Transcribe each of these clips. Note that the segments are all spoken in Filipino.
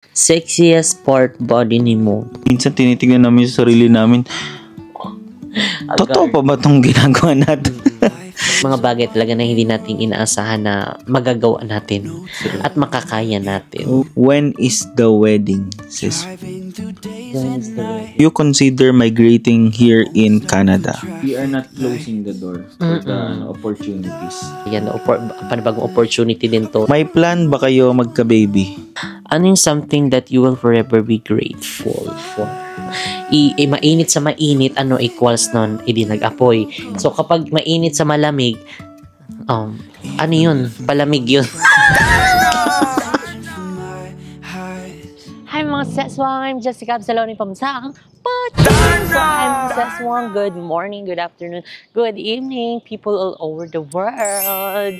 Sexiest part body ni mo. Minsan tinitingnan namin sa sarili namin, totoo pa ba itong ginagawa natin? Mga bagay talaga na hindi natin inaasahan na magagawa natin at makakaya natin. When is the wedding, sis? You consider migrating here in Canada? We are not closing the door for the opportunities. Yan, panibagong opportunity din to. May plan ba kayo magka-baby? Ano yung something that you will forever be grateful for? Mainit sa mainit, ano equals nun? Hindi nag-apoy. So, kapag mainit sa malamig, ano yun? Palamig yun. Hi mga seswang, I'm Jessica Absaloni from Sang I'm Seswang. Good morning, good afternoon, good evening, people all over the world.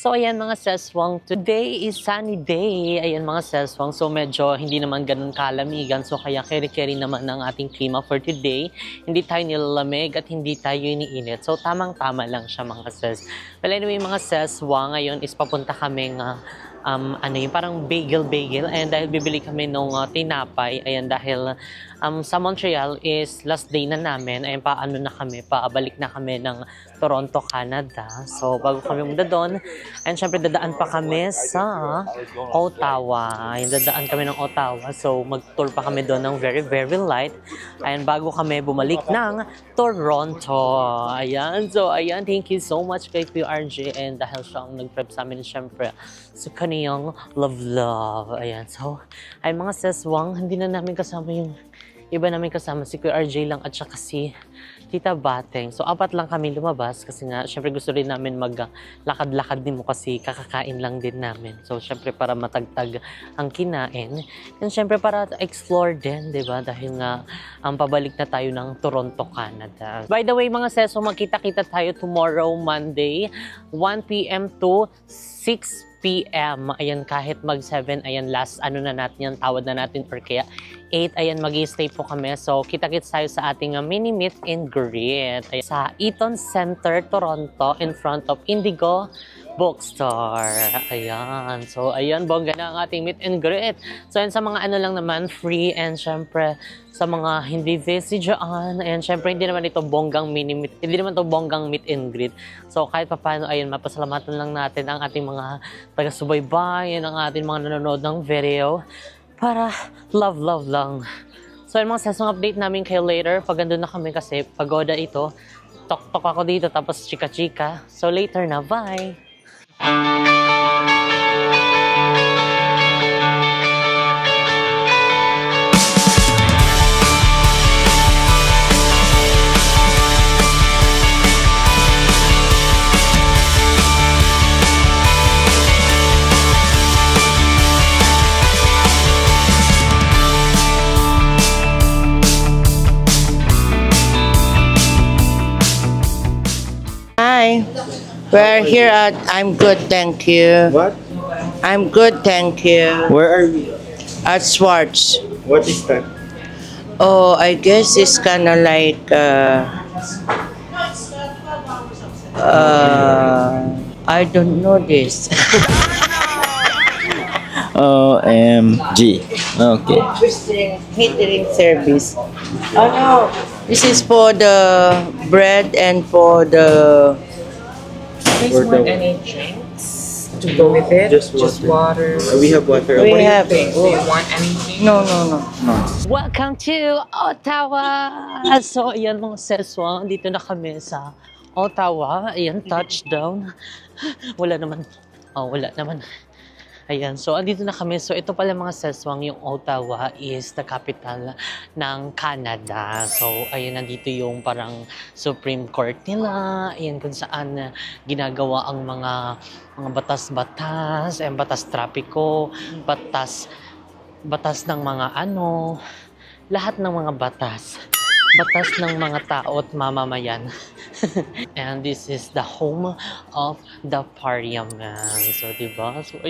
So, ayan mga seswang, today is sunny day. Ayan mga seswang, so medyo hindi naman ganun kalamigan. So, kaya carry-carry naman ang ating klima for today. Hindi tayo nilalamig at hindi tayo iniinit. So, tamang-tama lang siya mga ses. Well, anyway mga seswang, ngayon is papunta kami ano yung parang bagel and dahil bibili kami nung tinapay, ayan dahil sa Montreal is last day na namin, ayan paano na kami, paabalik na kami ng Toronto, Canada. So bago kami muna doon, ayan syempre dadaan pa kami sa Ottawa, ayan dadaan kami ng Ottawa, so mag-tour pa kami doon ng very light, ayan bago kami bumalik ng Toronto. Ayan, so ayan, thank you so much kay PRJ and dahil siya ang nag-prep sa amin syempre sa kaniyang love. Ayan, so ay mga seswang, hindi na namin kasama yung iba namin kasama, si Kuya RJ lang at saka si Tita Bateng. So apat lang kami lumabas kasi nga syempre gusto rin namin maglakad-lakad din mo kasi kakakain lang din namin. So syempre para matagtag ang kinain and syempre para explore din, 'di ba? Dahil nga pabalik na tayo ng Toronto, Canada. By the way mga seso, magkita-kita tayo tomorrow Monday 1 PM to 6 PM. Ayan, kahit mag-7, ayan, last, ano na natin yan, tawad na natin, or kaya 8, ayan, mag-i-stay po kami. So, kita-kits tayo sa ating mini meet and greet. Ayan, sa Eaton Center, Toronto, in front of Indigo Bookstore. Ayan. So, ayan, bongga na ang ating meet and greet. So, ayan, sa mga ano lang naman, free, and syempre, sa mga hindi busy dyan, ayan, syempre, hindi naman ito bonggang mini meet, hindi naman ito bonggang meet and greet. So, kahit pa paano, ayun, mapasalamatan lang natin ang ating mga taga-subaybay, ang ating mga nanonood ng video, para love lang. So, yung mga sesong update namin kayo later, pag andun na kami kasi pagoda ito, tok-tok ako dito, tapos chika-chika. So, later na, bye! Hi, we're here at I'm good, thank you. What? I'm good, thank you. Where are we? At Swartz. What is that? Oh, I guess it's kind of like I don't know this. OMG. Okay. Catering service. Oh no, this is for the bread and for the. Want any drinks to go with it? Just water. We have water. We have. Do you want anything? No. Welcome to Ottawa! So, ayan mga seswang, dito na kami sa Ottawa. Ayan, touchdown. Wala naman. Ayan, so andito na kami. So ito pala mga seswang, yung Ottawa is the capital ng Canada. So ayan, nandito yung parang Supreme Court nila. Ayan, kung saan ginagawa ang mga batas-batas, batas trapiko, batas ng mga ano, lahat ng mga batas ng mga tao at mamamayan. And this is the home of the parliament. So, diba? So,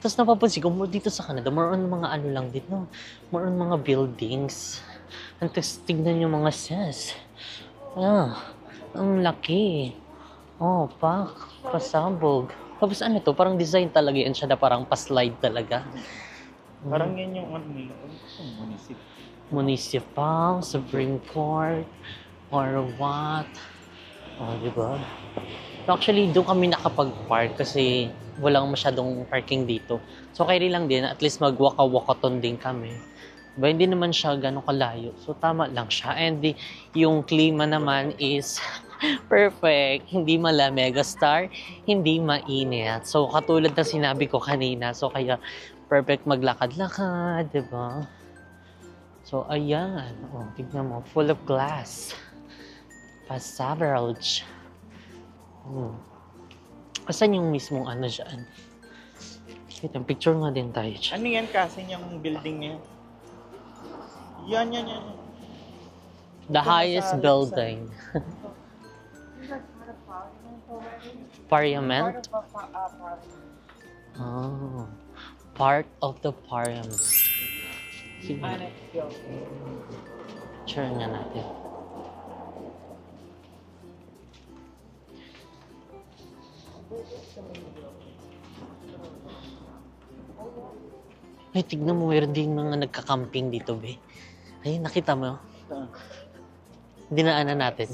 tapos napapansin ko, dito sa Canada, more on mga ano lang dito. More on mga buildings. Tapos tignan yung mga ses. Ang laki. Oh, pasabog. Tapos ano to, parang design talaga yan siya na parang pa-slide talaga. Parang yan yung ano nila. Municipal, Supreme Court, or what? Oh, di ba? Actually, doon kami nakapag-park kasi walang masyadong parking dito. So, kaya lang din, at least magwaka-wakaton din kami. Diba, hindi naman siya ganun kalayo. So, tama lang siya. And yung klima naman is perfect. Hindi malamig. Star, hindi mainit. So, katulad na sinabi ko kanina. So, kaya perfect maglakad-lakad, diba? So, ayan. Oh, tignan mo. Full of glass. Passage. Asan yung mismong ano dyan? Wait, picture nga din tayo dyan. Ano yan kasi yung building niya? Yan. The highest building. Parliament? Oh. Part of the parliament. Sige. Picture nga natin. Ay, tignan mo, meron din mga nagka-camping dito, be. Ay, nakita mo? Dinaanan natin.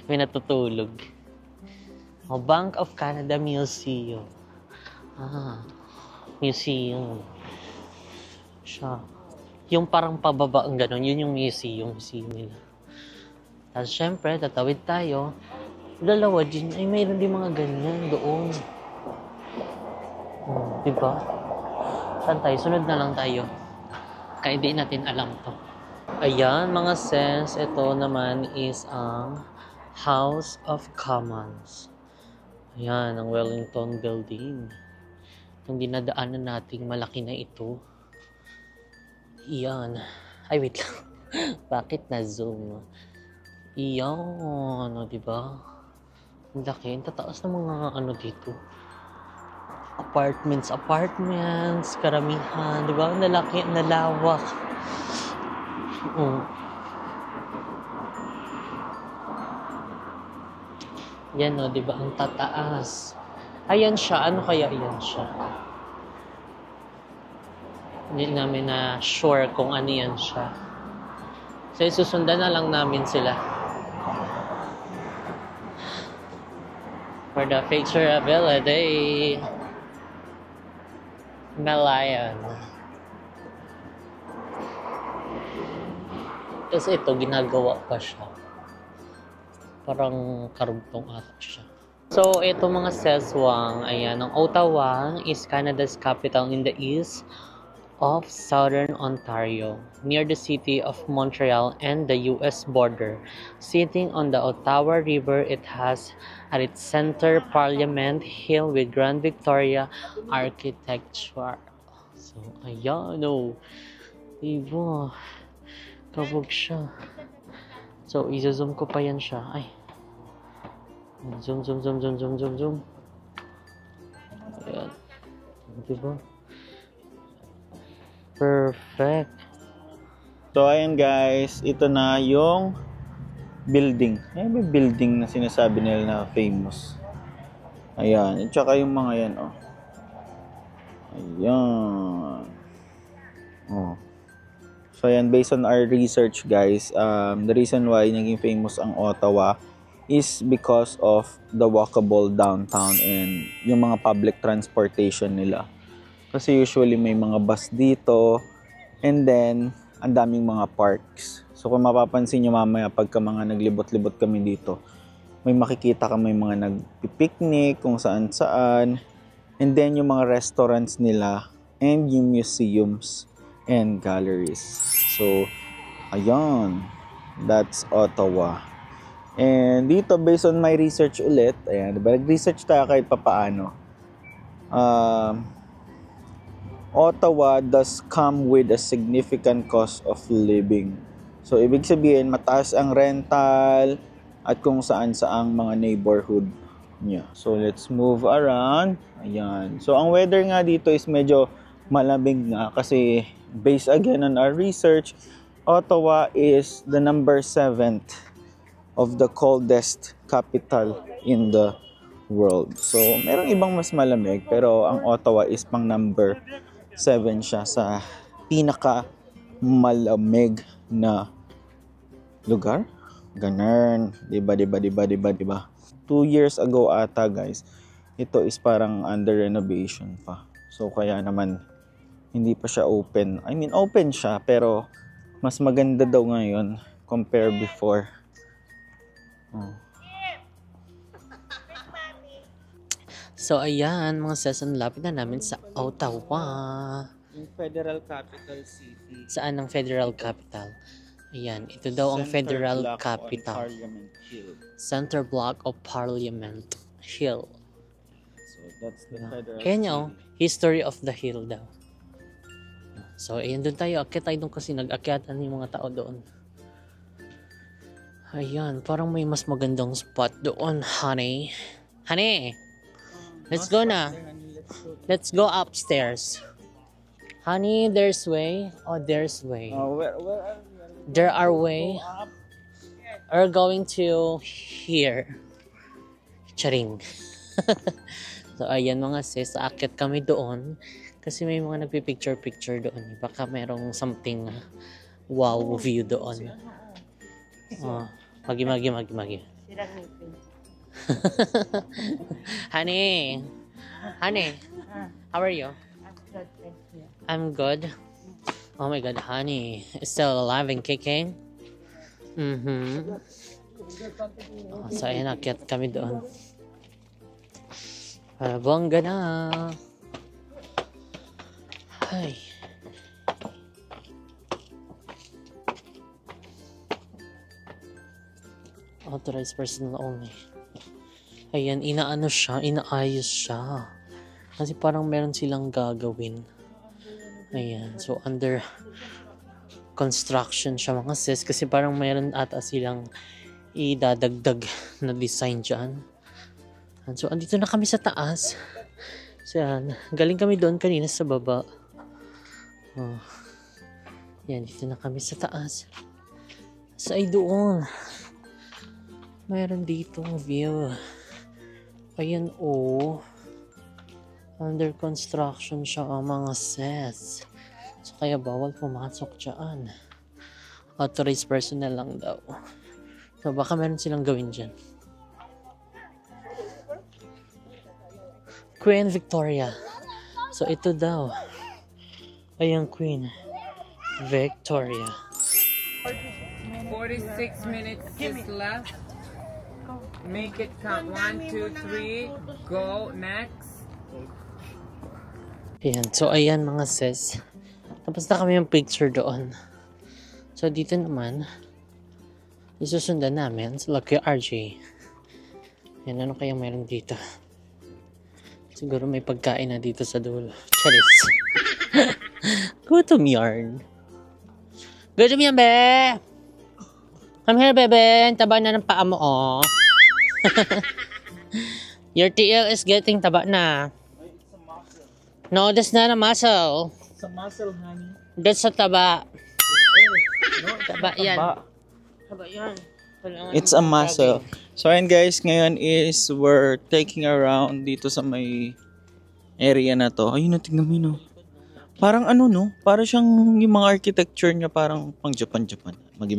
May natutulog. Oh, Bank of Canada Museum. Museum. Siya. Yung parang pababa ang gano'n, yun yung museum nila. Tapos syempre, tatawid tayo. Dalawa din, ay mayroon din mga ganyan doon. Diba? Saan tayo? Sunod na lang tayo. Kaya di natin alam to. Ayan, mga sense, ito naman is ang House of Commons. Ayan, ang Wellington Building. Yung dinadaanan nating malaki na ito. Iyan. Ay, wait lang. Bakit na-zoom? Iyan, o, diba? Ang laki. Ang tataas ng mga ano dito. Apartments, karamihan. Diba? Ang lalaki, nalawak. Yan, o, diba? Ang tataas. Ayan siya. Ano kaya yan siya? Hindi namin na sure kung ano yan siya. So, susundan na lang namin sila. For the picture ability. Malayan. Kasi ito, ginagawa pa siya. Parang karugtong ata siya. So, ito mga seswang, ayan, ang Ottawa is Canada's capital in the east of southern Ontario, near the city of Montreal and the U.S. border. Sitting on the Ottawa River, it has at its center Parliament Hill with Grand Victoria architecture. So, ayan, oh. Diba? Kabog siya. So, i-zoom ko pa yan siya. Ay. Zoom. Ayan. Diba? Perfect. So, ayan guys, ito na yung building. Ayan, may building na sinasabi nila na famous. Ayan, at saka yung mga yan, oh. Ayan. Oh. So, ayan, based on our research, guys, the reason why naging famous ang Ottawa is because of the walkable downtown and yung mga public transportation nila. Kasi usually may mga bus dito and then ang daming mga parks. So kung mapapansin nyo mamaya pagka mga naglibot-libot kami dito, may makikita kami mga nagpipiknik kung saan-saan and then yung mga restaurants nila and yung museums and galleries. So ayan, that's Ottawa. And dito based on my research ulit, ayan, diba nag-research tayo kahit papaano. Ottawa does come with a significant cost of living. So, ibig sabihin, mataas ang rental at kung saan-saang mga neighborhood niya. So, let's move around. Ayan. So, ang weather nga dito is medyo malamig nga kasi based again on our research, Ottawa is the number 7th of the coldest capital in the world. So, merong ibang mas malamig pero ang Ottawa is pang number 7 siya sa pinaka malamig na lugar. Ganun. Diba? 2 years ago ata guys, ito is parang under renovation pa. So kaya naman hindi pa siya open. I mean open siya pero mas maganda daw ngayon compare before. Oh. So ayan mga sis, ang lapit na namin sa Ottawa. Yung Federal Capital City. Saan ang Federal Capital? Ayan, ito daw ang Federal Block on Capital. Parliament Hill. Center Block of Parliament Hill. So that's the Federal Kaya niya, City. History of the Hill daw. So, ayan doon tayo. Akyat tayo doon kasi nag-akyatan yung mga tao doon. Ayan, parang may mas magandang spot doon, honey. Honey! Let's go na. Let's go upstairs. Honey, there's way. Oh, there's way. Where are we? There are way. We're going to here. Charing. So, ayan mga sis. Aakyat kami doon. Kasi may mga nagpipicture-picture doon. Baka merong something wow view doon. Oh, magi. Honey. Honey. How are you? I'm good. Oh my god, honey. Still alive and kicking? Mm-hmm. Oh, so, ayan, akyat kami doon. Bongga na. Ay. Authorized personnel only. Ayan, inaayos siya. Kasi parang meron silang gagawin. Ayan, so under construction siya mga sis. Kasi parang meron ata silang idadagdag na design dyan. And so, andito na kami sa taas. So, yan. Galing kami doon kanina sa baba. Oh. Yan, dito na kami sa taas. So, ay doon. Mayroon dito view. Ayan, oh. Under construction siya ang mga sis. So, kaya bawal pumasok dyan. Authorized personnel lang daw. So, baka meron silang gawin dyan. Queen Victoria. So, ito daw. Ayan, Queen Victoria. 46 minutes is left. Make it count. 1, 2, 3. Go. Next. Ayan. So, ayan mga sis. Tapos na kami yung picture doon. So, dito naman, isusundan namin sa Lucky RJ. Yan, ano kaya meron dito? Siguro may pagkain na dito sa dulo. Charis. Gutom yarn. Gutom yan, be! Come here, bebe. Taba na ng paa mo, oh. Your TL is getting taba na. No, that's not a muscle. It's a muscle, honey. That's a taba. No, Taba yan. Taba yan. It's a muscle. So ayun guys, ngayon is we're taking around dito sa may area na to. Ayun, tingnan mo yun. Oh. Parang ano no? Parang siyang yung mga architecture niya parang pang Japan. Magi.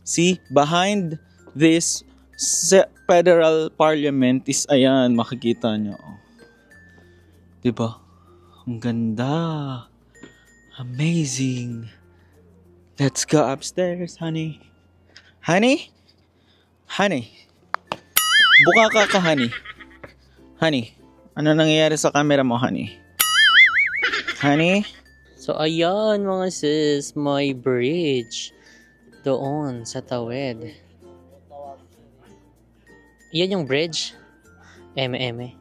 See, behind this federal parliament is ayan, makikita niyo. Oh. 'Di ba? Ang ganda. Amazing. Let's go upstairs, honey. Honey? Buka ka, honey. Honey, ano nangyayari sa camera mo, honey? Honey? So, ayan mga sis, may bridge doon sa tawid. Yan yung bridge. Eme.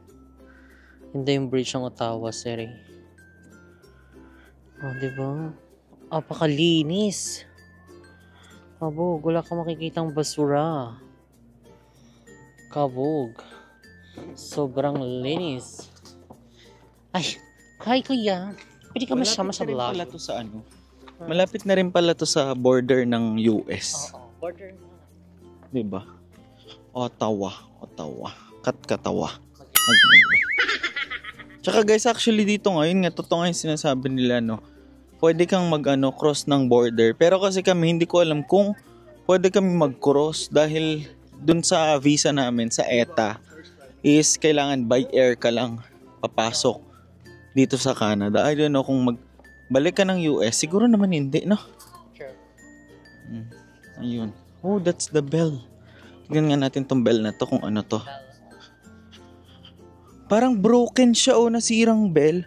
Hindi yung bridge ng Ottawa, sir. Oh, diba? Apakalinis. Kabog, wala ka makikitang basura. Kabog. Sobrang linis. Ay, hi kuya. Pwede ka masama sa vlog. Malapit na rin pala to sa ano? Malapit na rin pala to sa border ng US. Oo, border. Diba? Ottawa. Katawa. Tsaka guys, actually dito ngayon nga, totoo nga yung sinasabi nila, no? Pwede kang cross ng border. Pero kasi kami, hindi ko alam kung pwede kami mag-cross dahil dun sa visa namin, sa ETA, is kailangan by air ka lang papasok dito sa Canada. I don't know kung magbalik ka ng US. Siguro naman hindi, no? Sure. Ayun. Oh, that's the bell. Tignan nga natin tong bell na to kung ano to. Parang broken siya, oh, nasirang bell.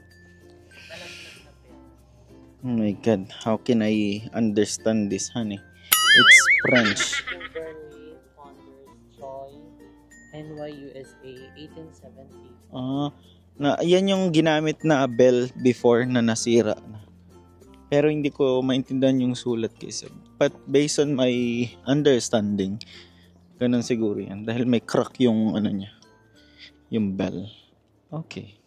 Oh my God, how can I understand this, honey? It's French. Kimberly Saunders Choi, NYUSA, 1870. Yan yung ginamit na bell before na nasira na. Pero hindi ko maintindihan yung sulat kasi. But based on my understanding, ganun siguro yan. Dahil may crack yung ano niya, yung bell. Okay.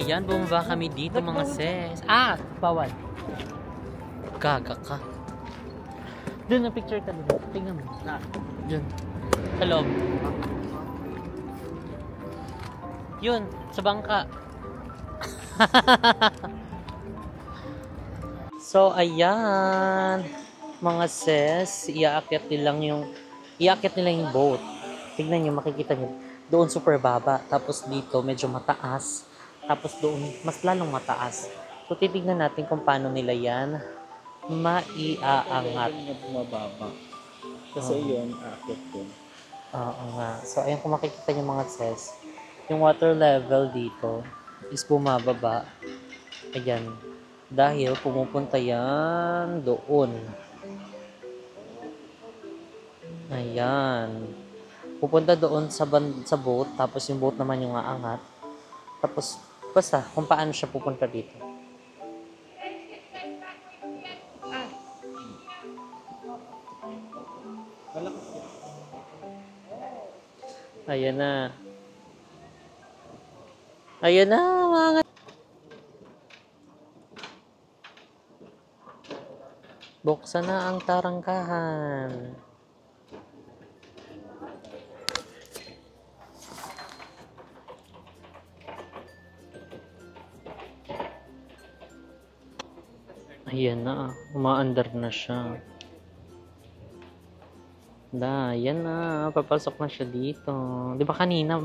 Yan, bumaba kami dito mga sis. Bawal. Gaga ka. Doon na picture ka doon. Tingnan mo. Doon. Sa loob. Yun, sa bangka. So, ayan. Mga sis, iaakyat nila yung boat. Tignan nyo, makikita nyo. Doon super baba. Tapos dito, medyo mataas. Tapos doon, mas lalong mataas. So, titignan natin kung paano nila yan maiaangat. Bumababa. Kasi yun, akit yun. Oo nga. So, ayan kung makikita nyo mga sis, yung water level dito is bumababa. Ayan. Dahil pumupunta yan doon. Ayan. Pupunta doon sa boat, tapos yung boat naman yung aangat. Tapos, basta, kung paano siya pupunta dito. Ayan na. Ayan na, mga... Buksan na ang tarangkahan. Ayan na, umaandar na siya. Ayan na, papasok na siya dito. Di ba kanina,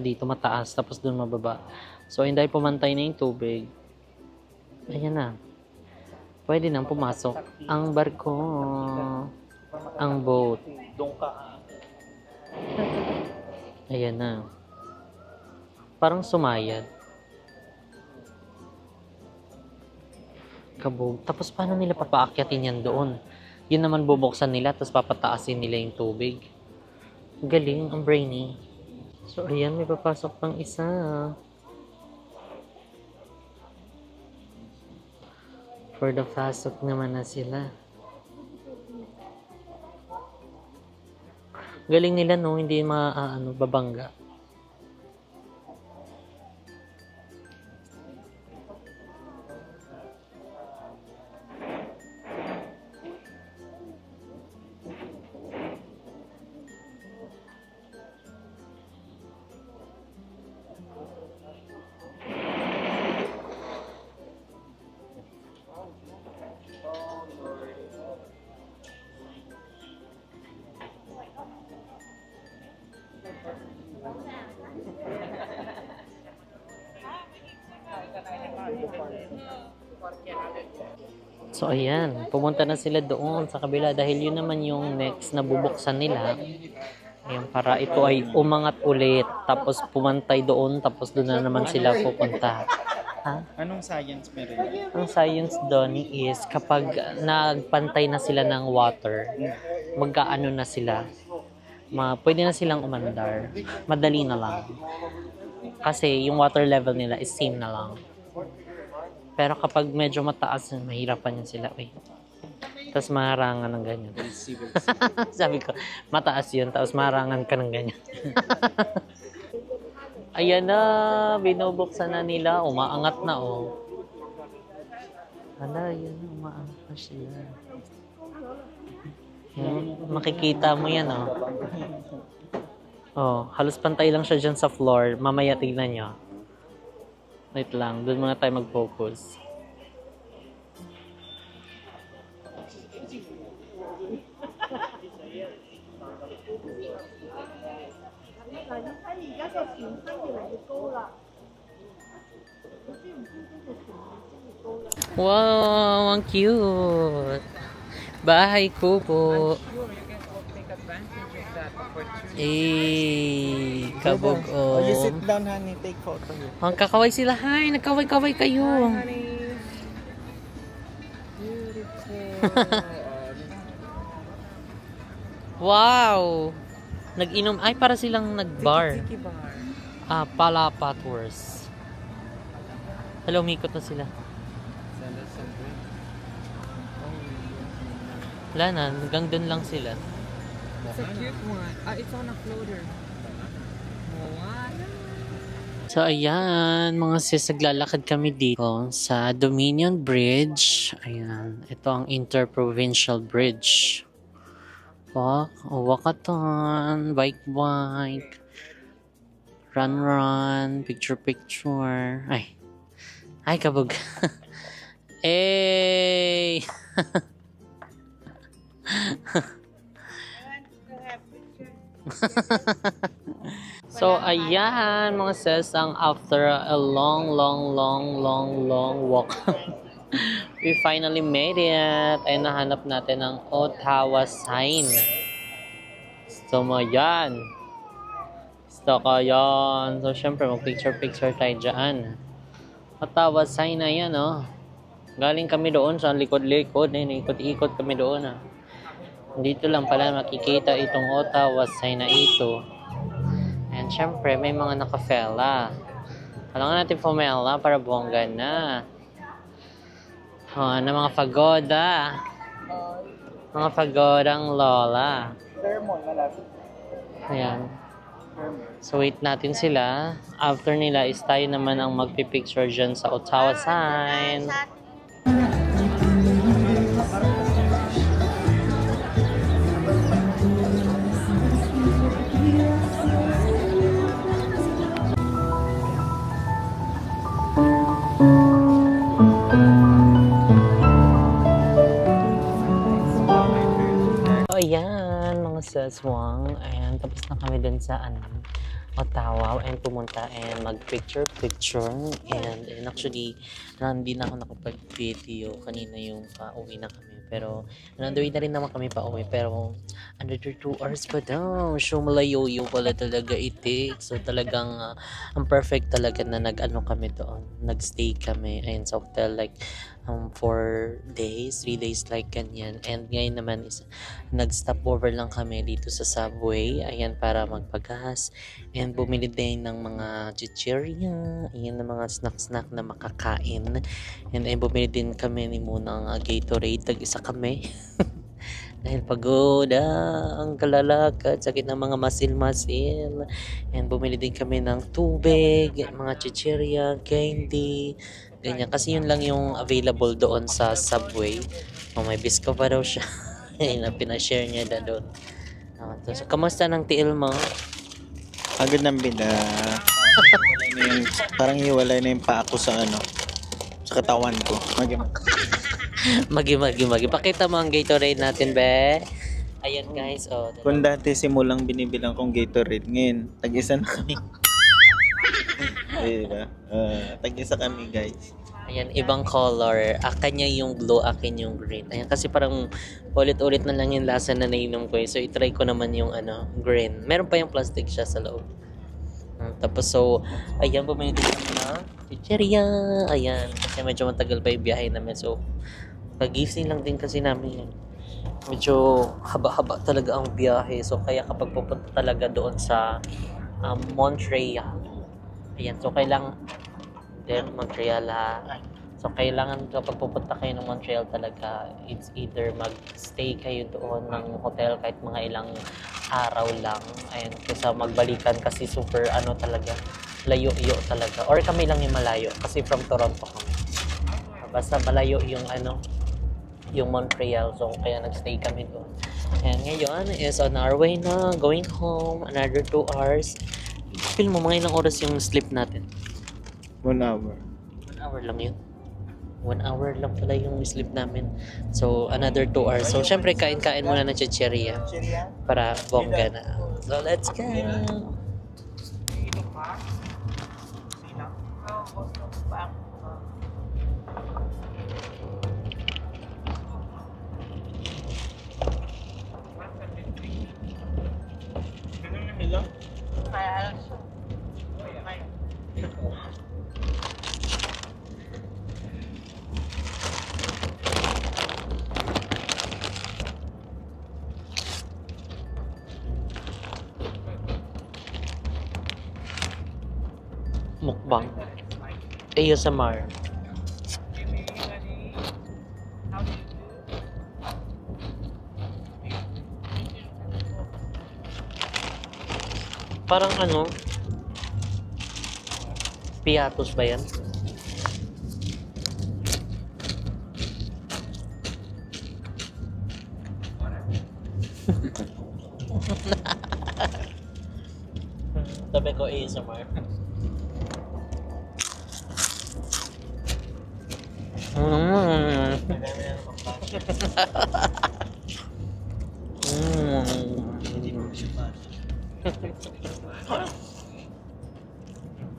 dito, mataas, tapos doon mababa. So, hindi pumantay na yung tubig. Ayan na. Pwede nang pumasok ang barko. Ang boat. Ayan na. Parang sumayad. Kabog. Tapos paano nila papaakyatin yan doon? Yun naman bubuksan nila, tapos papataasin nila yung tubig. Galing, ang brainy. So, ayan, may papasok pang isa. For the pasok naman na sila. Galing nila, no? Hindi babangga. So ayan, pumunta na sila doon sa kabila dahil yun naman yung next na bubuksan nila. Ayan, para ito ay umangat ulit, tapos pumantay doon, tapos doon na naman sila pupunta. Ha? Anong science meron? Ang science doon is kapag nagpantay na sila ng water, magkaano na sila, pwede na silang umandar. Madali na lang. Kasi yung water level nila is same na lang. Pero kapag medyo mataas, mahirapan yan sila. Tapos maharangan ng ganyan. Sabi ko, mataas yun, tapos maharangan ka ng ganyan. Ayan na, binubuksan na nila. Umaangat na, oh. Hala, yun, umaangat na sila. Makikita mo yan, oh. Oh, halos pantay lang siya dyan sa floor. Mamaya tignan nyo. Wait lang, doon muna tayo mag-focus. Wow, ang cute! Bahay ko po. Sure, you can all take advantage of that opportunity. Eh, kabog Oh, you sit oh. down, honey. Take photo here. Ang kakaway sila. Hi, nagkaway-kaway kayo. Honey. Beautiful. Wow! Nag-inom. Ay, para silang nag-bar. Tiki bar. Palapa Tours. Hello, umikot na sila. Wala na, hanggang doon lang sila. It's a cute one. It's on a floater. Moana. So, ayan, mga sis, naglalakad kami dito sa Dominion Bridge. Ayan, ito ang Interprovincial Bridge. Walkathon, bike, run, picture. Ay, kabog. Hey! So, ayan, mga sis, ang after a long walk, we finally made it. Ay, nahanap natin ang Ottawa sign. So, yan. Gusto ko yan. So, syempre, mag-picture tayo dyan. Ottawa sign na yan, oh. Galing kami doon sa likod-likod. Ikot-ikot kami doon, ah. Dito lang pala makikita itong Ottawa sign na ito. And syempre, may mga nakafela. Kailangan natin pumela para bongga na. Na mga pagoda. Mga pagodang lola. Ayan. So, wait natin sila. After nila is tayo naman ang magpipicture dyan sa Ottawa sign. Ayan, mga saswang. Ayan, tapos na kami dun sa Ottawa and pumunta and mag-picture. And actually, hindi na ako nakapag-video kanina yung pauwi na kami. Pero, nandoy na rin naman kami pauwi. Pero, under 2 hours pa daw. So, malayo pala talaga itik. So, talagang, ang perfect talaga na nag-ano kami doon. Nag-stay kami. Ayan, sa hotel, like, 4 days, 3 days like ganyan. And ngayon naman is nag-stop over lang kami dito sa subway. Ayan, para magpagas. And bumili din ng mga chichirya. Ayan, ng mga snack na makakain. And ay bumili din kami ni muna ng Gatorade. Tag-isa kami. Dahil pagoda ang kalalakad, sakit ng mga masil. And bumili din kami ng tubig, mga chichirya, candy, ganyan. Kasi yun lang yung available doon sa subway. May bisko pa daw siya. Na pinashare niya na doon. So, kamusta ng tiil mo? Agad ng bida. Parang hiwalay na yung paa ko sa sa katawan ko. Magi. Pakita mo ang Gatorade natin, be. Ayan, guys. Oh, Kung dati simulang binibilang kong Gatorade, ngayon, tag-isa na kami. Diba? Tag-isa kami, guys. Ayan, ibang color. Kanya yung blue, akin yung green. Ayan, kasi parang ulit-ulit na lang yung lasa na nainom ko. So, itry ko naman yung green. Meron pa yung plastic siya sa loob. Tapos, so, ayan, bumili din kami na chicheria. Ayan, kasi medyo matagal pa yung biyahe namin. So, pagising lang din kasi namin yun. Medyo haba-haba talaga ang biyahe. So, kaya kapag pupunta talaga doon sa Montreal. Ayan, so kailangan Montreal ha. So, kailangan kapag pupunta kayo ng Montreal talaga, it's either mag-stay kayo doon ng hotel kahit mga ilang araw lang. Ayan, kaysa magbalikan kasi super talaga, layo-yo talaga. Or kami lang yung malayo kasi from Toronto kami. Basta malayo yung yung Montreal. So, kaya nag-stay kami doon. And ngayon is on our way na, going home, another 2 hours. Feel mo, mga ilang oras yung sleep natin? 1 hour. 1 hour lang yun. 1 hour lang pala yung sleep namin. So, another 2 hours. So, syempre, kain-kain muna ng chicheria para bongga na. So, let's go! Mukbang. ASMR. Parang piatos ba yan? Sabi ko ASMR.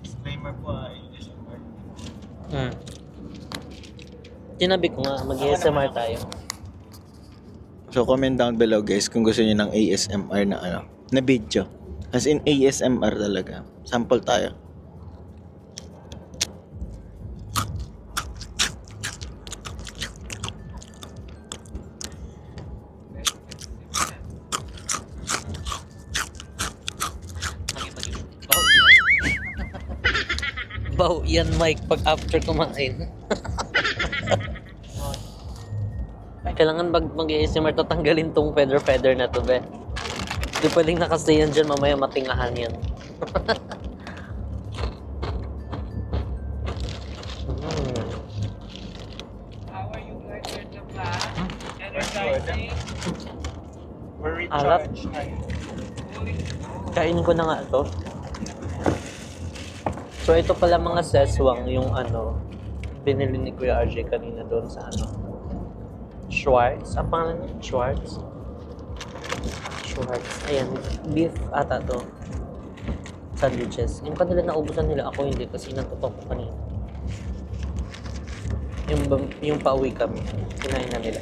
Disclaimer po ASMR. Tinabi ko nga, mag-ASMR tayo. So comment down below guys kung gusto niyo ng ASMR na na video. As in ASMR talaga. Sample tayo. Baw yan, Mike, pag after kumain. Kailangan mag-ASMR tatanggalin tong feather na to, be. Hindi pwedeng nakastay yan dyan, mamaya matingahan yan. How are you guys in the class? Energizing? We're Alat. recharged. Kainin ko na nga to. So, ito pala mga seswang yung binili ni Kuya RJ kanina doon sa Schwartz. Ang pangalan niya? Schwartz. Ayan, beef ata to. Sandwiches. Yung kanila naubusan nila, ako hindi kasi natutok ko kanina. Yung pauwi kami, kinain na nila.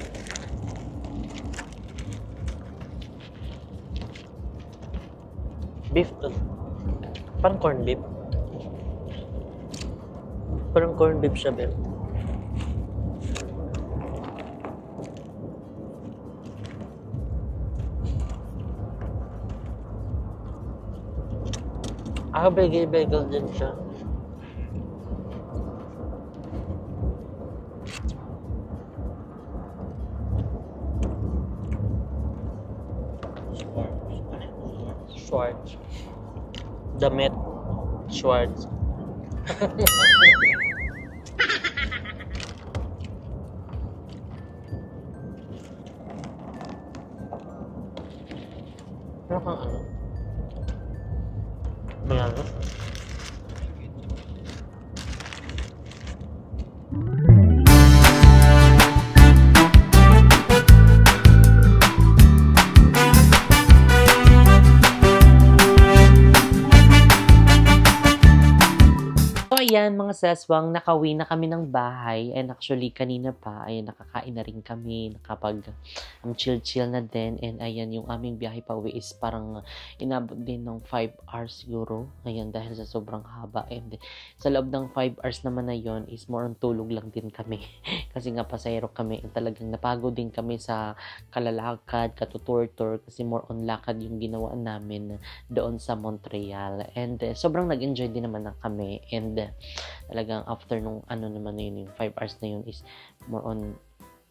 Beef to. Parang corned beef. Parang corned beef siya, Ben. Bagel din siya. Schwartz. Damit. Schwartz. Ano kang Banana. So, ayan mga seswang, nakauwi na kami ng bahay and actually kanina pa, ayan nakakain na rin kami, nakapag chill-chill na din and ayan yung aming biyahe pa uwi is parang inabot din ng 5 hours siguro, ayan dahil sa sobrang haba and sa loob ng 5 hours naman na yon is more on tulog lang din kami kasi nga pasahero kami and talagang napagod din kami sa kalalakad, katutur-tur kasi more on lakad yung ginawa namin doon sa Montreal and sobrang nag-enjoy din naman na kami and talagang after nung ano naman na yun yung 5 hours na yun is more on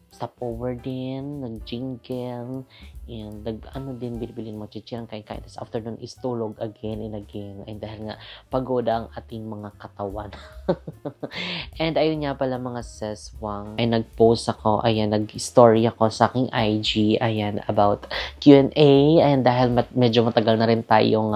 stopover din, nag-jingle, and ano din, bilibilin mo, chichirang kain-kain. Tapos after nun is tulog again and again. And dahil nga, pagoda ang ating mga katawan. And ayun nga pala mga seswang, ay nag-post ako, ayan, nag-story ako sa aking IG, ayan, about Q&A. Ayan, dahil medyo matagal na rin tayong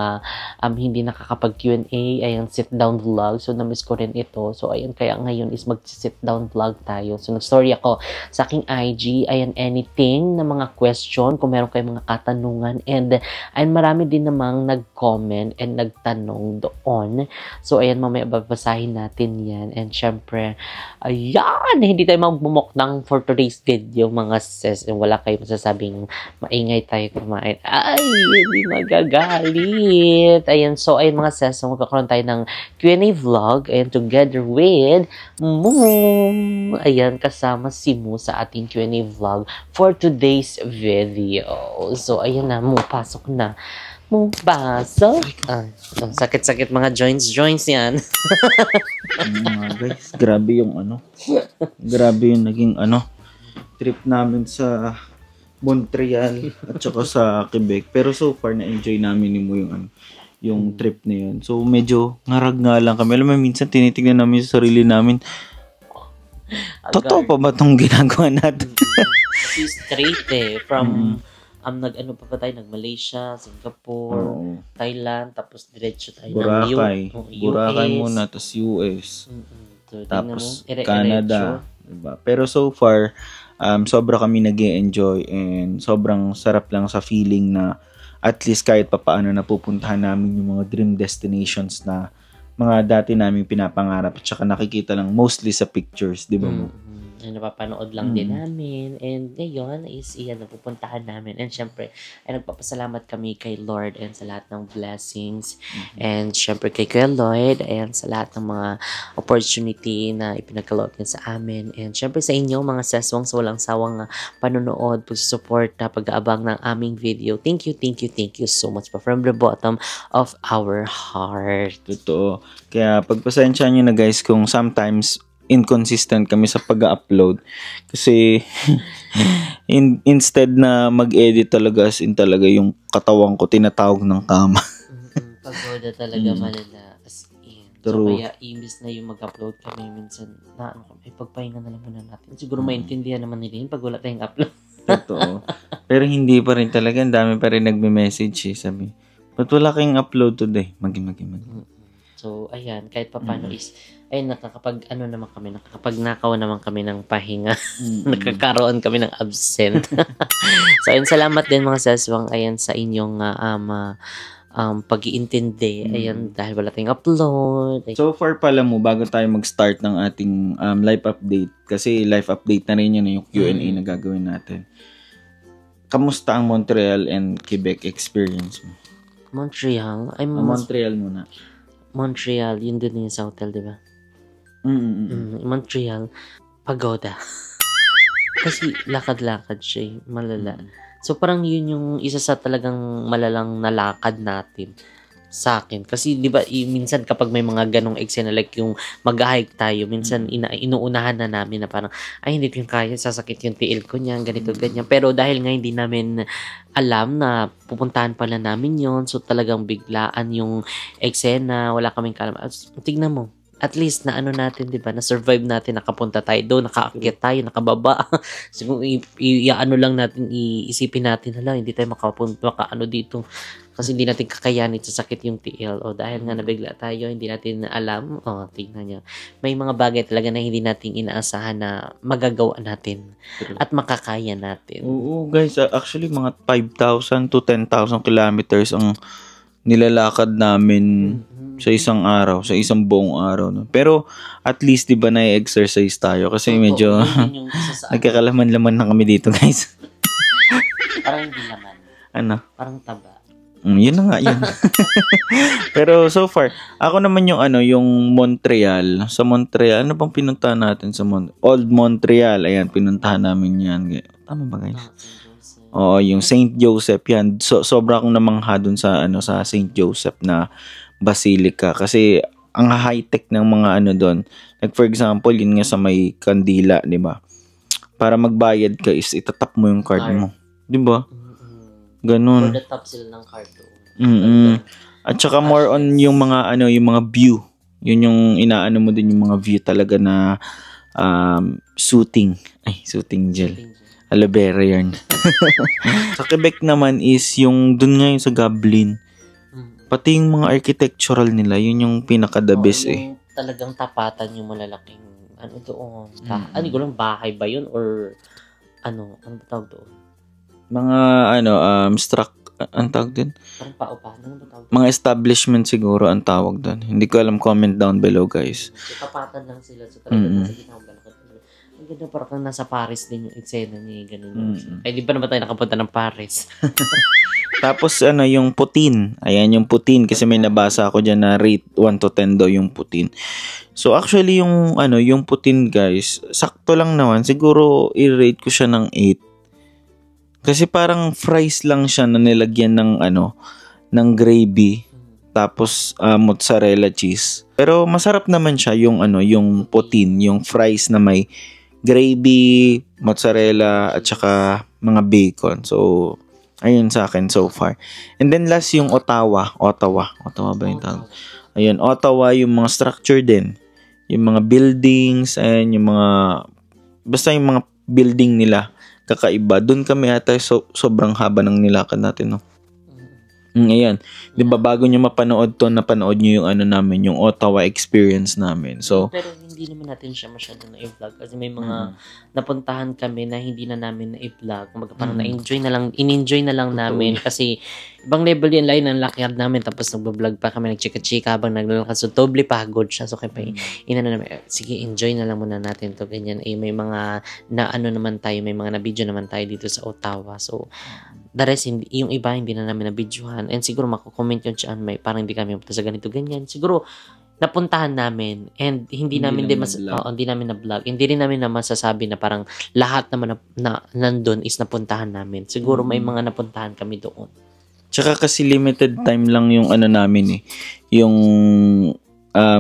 hindi nakakapag-Q&A, ayan, sit-down vlog. So, na-miss ko rin ito. So, ayan, kaya ngayon is mag-sit-down vlog tayo. So, nag-story ako sa aking IG, ayan, anything na mga question, kung meron kayong mga katanungan, and ayan, marami din namang nag-comment and nagtanong doon. So, ayan, mamaya babasahin natin yan, and syempre, ayan, hindi tayo magbumuknang for today's video, mga sis, wala kayong masasabing maingay tayo kumain, ay, hindi magagalit, ayan, so, ayan, mga sis, magkakaroon tayo ng Q&A vlog, and together with Moom, ayan, kasama si Mo sa ating Q&A vlog for today's video. So, ayan na, Mo, pasok na. Mo, pasok. Sakit-sakit mga joints yan. Guys, grabe yung grabe yung naging trip namin sa Montreal at saka sa Quebec. Pero so far, na-enjoy namin ni Mo yung trip na yun. So, medyo ngarag nga lang kami. Alam mo, minsan tinitignan namin sa sarili namin, totoo pa ba itong ginagawa natin? Kasi straight from nag-ano pa tayo, nag-Malaysia, Singapore, Thailand, tapos diretso tayo Boracay. ng Boracay US. muna, tapos US. So, Tapos Canada. Diba? Pero so far, sobra kami nag-enjoy and sobrang sarap lang sa feeling na at least kahit papaano napupuntahan namin yung mga dream destinations na mga dati namin pinapangarap at saka nakikita lang mostly sa pictures, di ba mo? Napapanood lang din namin and ngayon is iyan napupuntahan namin and syempre ay nagpapasalamat kami kay Lord and sa lahat ng blessings and syempre kay Kuya Lloyd and sa lahat ng mga opportunity na ipinagkaloob niya sa amin and syempre sa inyo mga seswang sa walang sawang panonood, pag-support na pag-aabang ng aming video. Thank you so much pa from the bottom of our heart. Totoo. Kaya pagpasensya nyo na guys kung sometimes inconsistent kami sa pag-upload kasi instead na mag-edit talaga as in talaga yung katawan ko tinatawag ng kama. Pagoda talaga malala as in. True. So kaya imbis na yung mag-upload kami minsan na pagpahinga na lang muna natin. Siguro maintindihan naman nila yun pag wala tayong upload. Totoo. Pero hindi pa rin talaga, ang dami pa rin nagme-message sabi, ba't wala kayong upload today? Magi. So, ayan, kahit paano is, ay nakapagnakaw naman kami ng pahinga. Nakakaroon kami ng absent. So, ayun, salamat din mga seswang, ayan, sa inyong pag-iintindi. Ayan, dahil wala tayong upload. So far pala mo, bago tayo mag-start ng ating live update, kasi live update na rin yun yung Q&A na gagawin natin. Kamusta ang Montreal and Quebec experience mo? Montreal? Montreal muna. Montreal, yun din yung sa hotel, di ba? Montreal, pagoda. Kasi lakad-lakad siya, malala. So parang yun yung isa sa talagang malalang nalakad natin sa akin. Kasi di ba minsan kapag may mga ganong eksena like yung mag-hike tayo, minsan inuunahan na namin na parang ay hindi ko kaya, sasakit yung tiil ko niyan, ganito, ganyan. Pero dahil nga hindi namin alam na pupuntahan pala namin yon, so talagang biglaan yung eksena, wala kaming kalam. Tignan mo, at least na ano natin, di ba, na survive natin, nakapunta tayo doon, nakaakyat tayo, nakababa. So kung ano lang natin, iisipin natin, hala, hindi tayo makaano dito. Kasi hindi natin kakayanin sa sakit yung TL. O dahil nga nabigla tayo, hindi natin alam. O, tingnan nyo. May mga bagay talaga na hindi natin inaasahan na magagawa natin. At makakaya natin. Oo, guys. Actually, mga 5,000 to 10,000 kilometers ang nilalakad namin sa isang araw, sa isang buong araw. No? Pero at least 'di ba na-exercise tayo kasi medyo Yun yung isa sa nagkakalaman-laman na kami dito, guys. parang hindi naman. Ano? Parang taba. Yun na nga yun. Pero so far, ako naman yung yung Montreal. Sa Montreal, ano bang pinuntahan natin sa Old Montreal? Ayan, pinuntahan namin yan. Tama ba, guys? Oo, yung Saint Joseph yan. Sobra akong namangha dun sa sa Saint Joseph na basilica kasi ang high-tech ng mga doon. Like for example, yun nga sa may kandila, 'di ba? Para magbayad ka is itatap mo yung card mo. 'Di ba? Ganun. For the top sila ng card doon. At saka more on yung mga yung mga view. Yun yung inaano mo din yung mga view talaga na soothing gel. Aloe vera yan. Sa Quebec naman is yung dun nga yung sa Goblin. Pati yung mga architectural nila, yun yung pinaka-the best yung talagang tapatan yung malalaking doon. Ano ko lang, bahay ba yun? Or ano ba tawag doon? Mga ang tawag din? Parang paupahan. Ano ba tawag doon? Mga establishment siguro ang tawag doon. Hindi ko alam, comment down below, guys. So, tapatan lang sila. So, talagang nasa gitna ng ang ganda, parang nasa Paris din yung eksena niya. Ganun. Ay, di pa naman tayo nakapunta ng Paris. Tapos yung Putin. Ayan yung Putin kasi may nabasa ako diyan na rate 1 to 10 daw yung Putin. So actually yung yung Putin, guys, sakto lang naman. Siguro i-rate ko siya ng 8. Kasi parang fries lang siya na nilagyan ng ng gravy tapos mozzarella cheese. Pero masarap naman siya yung yung Putin, yung fries na may gravy, mozzarella at saka mga bacon. So ayun sa akin so far. And then last yung Ottawa ba yung tawag? Ayun, Ottawa, yung mga structure din. Yung mga buildings and yung mga basta yung mga building nila kakaiba. Doon kami ata sobrang haba ng nilakad natin, no. Ayan. 'Di ba bago niyo mapanood to, napanood niyo yung namin, yung Ottawa experience namin. So pero hindi naman natin siya masyado na i-vlog kasi may mga napuntahan kami na hindi na namin na i-vlog. Parang in-enjoy na lang namin kasi ibang level yan lain ang lakad namin tapos nagbo-vlog pa kami, nagchika-chika habang naglalakad. So doble pagod siya. So kaya namin, sige, enjoy na lang muna natin to, ganyan. May mga naman tayo, may mga na-video naman tayo dito sa Ottawa. So the rest, yung iba hindi na namin na-videohan. And siguro mako-comment yun siya, may parang hindi kami punta sa ganito, ganyan. Siguro napuntahan namin and hindi namin na-vlog. Hindi rin namin na masasabi na parang lahat naman na nandun is napuntahan namin. Siguro may mga napuntahan kami doon. Tsaka kasi limited time lang yung namin yung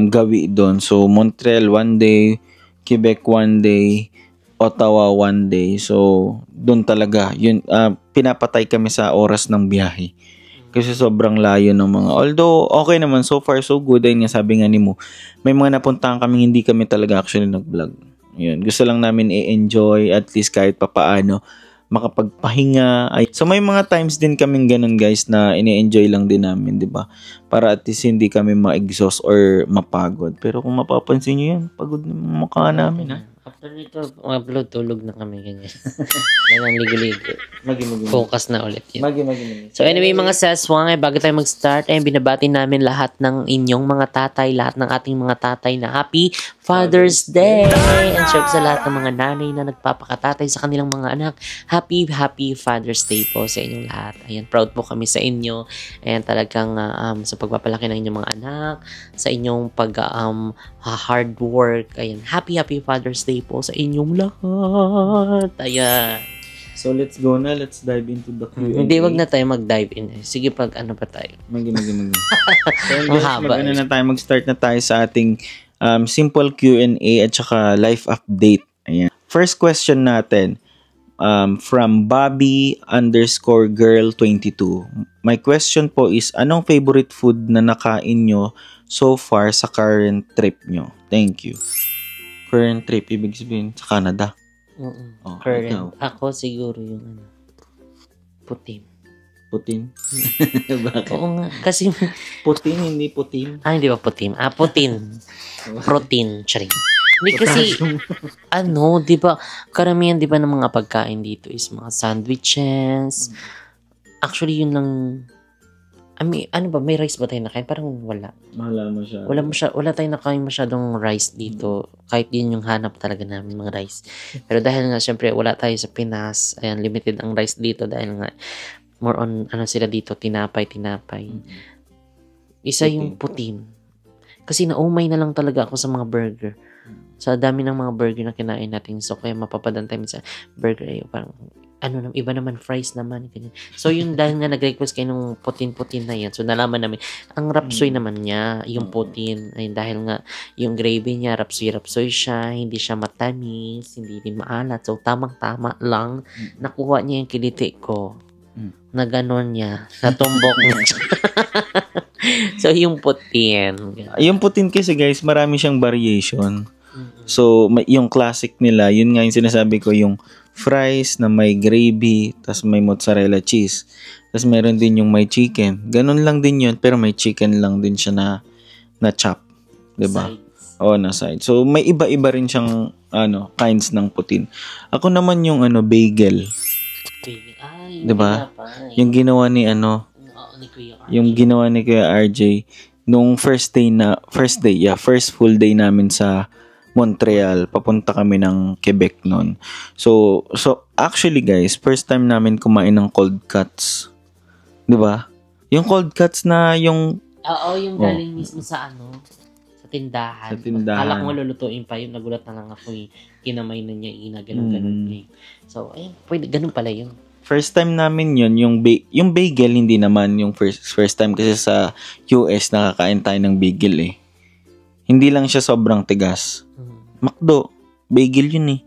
gawi doon. So Montreal 1 day, Quebec 1 day, Ottawa 1 day. So doon talaga yun, pinapatay kami sa oras ng biyahe. Kasi sobrang layo ng mga. Although, okay naman. So far, so good. Ayun nga, sabi nga ni mo, may mga napuntahan kami, hindi kami talaga actually nag-vlog. Yun. Gusto lang namin i-enjoy, at least kahit papaano, makapagpahinga. So, may mga times din kaming ganun, guys, na ini-enjoy lang din namin, di ba? Para at least hindi kami ma-exhaust or mapagod. Pero kung mapapansin nyo yan, pagod na mukha namin, ha? After nito, upload, tulog na kami, ganyan. Ganyan, ligo-ligo. Focus na ulit yun. So anyway, mga seswang, bago tayo mag-start, binabati namin lahat ng inyong mga tatay, lahat ng ating mga tatay na Happy Father's Day! And syempre sa lahat ng mga nanay na nagpapakatatay sa kanilang mga anak, Happy Father's Day po sa inyong lahat. Ayan, proud po kami sa inyo. Ayan, talagang sa pagpapalaki ng inyong mga anak, sa inyong hard work. Ayan, Happy Father's Day po sa inyong lahat. Ayan. So let's go na. Let's dive into the Q&A. Hindi, wag na tayo mag-dive in. Sige, pa tayo. So guys, mag-start na tayo sa ating simple Q&A at saka life update. Ayan. First question natin from Bobby_girl22. My question po is, anong favorite food na nakain nyo so far sa current trip nyo? Thank you. Current trip, ibig sabihin sa Canada. Oh, current. ikaw. Ako siguro yung putim. Putin? Bakit? Oo nga. Kasi, Putin, hindi putin. hindi ba putim? Putin. Protein. Charing. Hindi kasi, di ba, karamihan, di ba, ng mga pagkain dito is mga sandwiches. Actually, yun lang, ano ba, may rice ba tayo nakain? Parang wala. Wala mo siya. Wala tayong nakain masyadong rice dito. Kahit yun yung hanap talaga namin, mga rice. Pero dahil nga, syempre, wala tayo sa Pinas. Ayan, limited ang rice dito dahil nga, more on, sila dito, tinapay. Isa yung putin. Kasi naumay na lang talaga ako sa mga burger. Sa dami ng mga burger na kinain natin. So, kaya mapapadantay mo sa burger. Parang, iba naman, fries naman. Ganyan. So, yun dahil nga nag-request kayo nung putin-putin na yan. So, nalaman namin, ang rapsoy naman niya, yung putin, ay dahil nga, yung gravy niya, rapsoy siya, hindi siya matamis, hindi din maalat. So, tamang-tama lang, nakuha niya yung kiliti ko. Na gano'n niya, natumbok niya. So, yung putin. Yung putin kasi guys, marami siyang variation. So, yung classic nila, yun nga yung sinasabi ko, yung fries na may gravy, tas may mozzarella cheese. Tas meron din yung may chicken. Ganun lang din yun, pero may chicken lang din siya na chop. 'Di ba? Oo, na side. So, may iba-iba rin siyang kinds ng putin. Ako naman yung bagel. Ay, 'Di ba? Yung ginawa ni yung ginawa ni Kuya RJ nung first full day namin sa Montreal, papunta kami ng Quebec noon. So actually guys, first time namin kumain ng cold cuts. 'Di ba? Yung cold cuts na yung yung galing mismo sa sa tindahan. Akala ko malulutuin pa yun, nagulat na lang ako kinamay na niya, ganun. So, ayun, pwede, ganun pala yun. First time namin yun, yung bagel, hindi naman yung first time kasi sa US nakakain tayo ng bagel eh. Hindi lang siya sobrang tigas. McDo, bagel yun eh.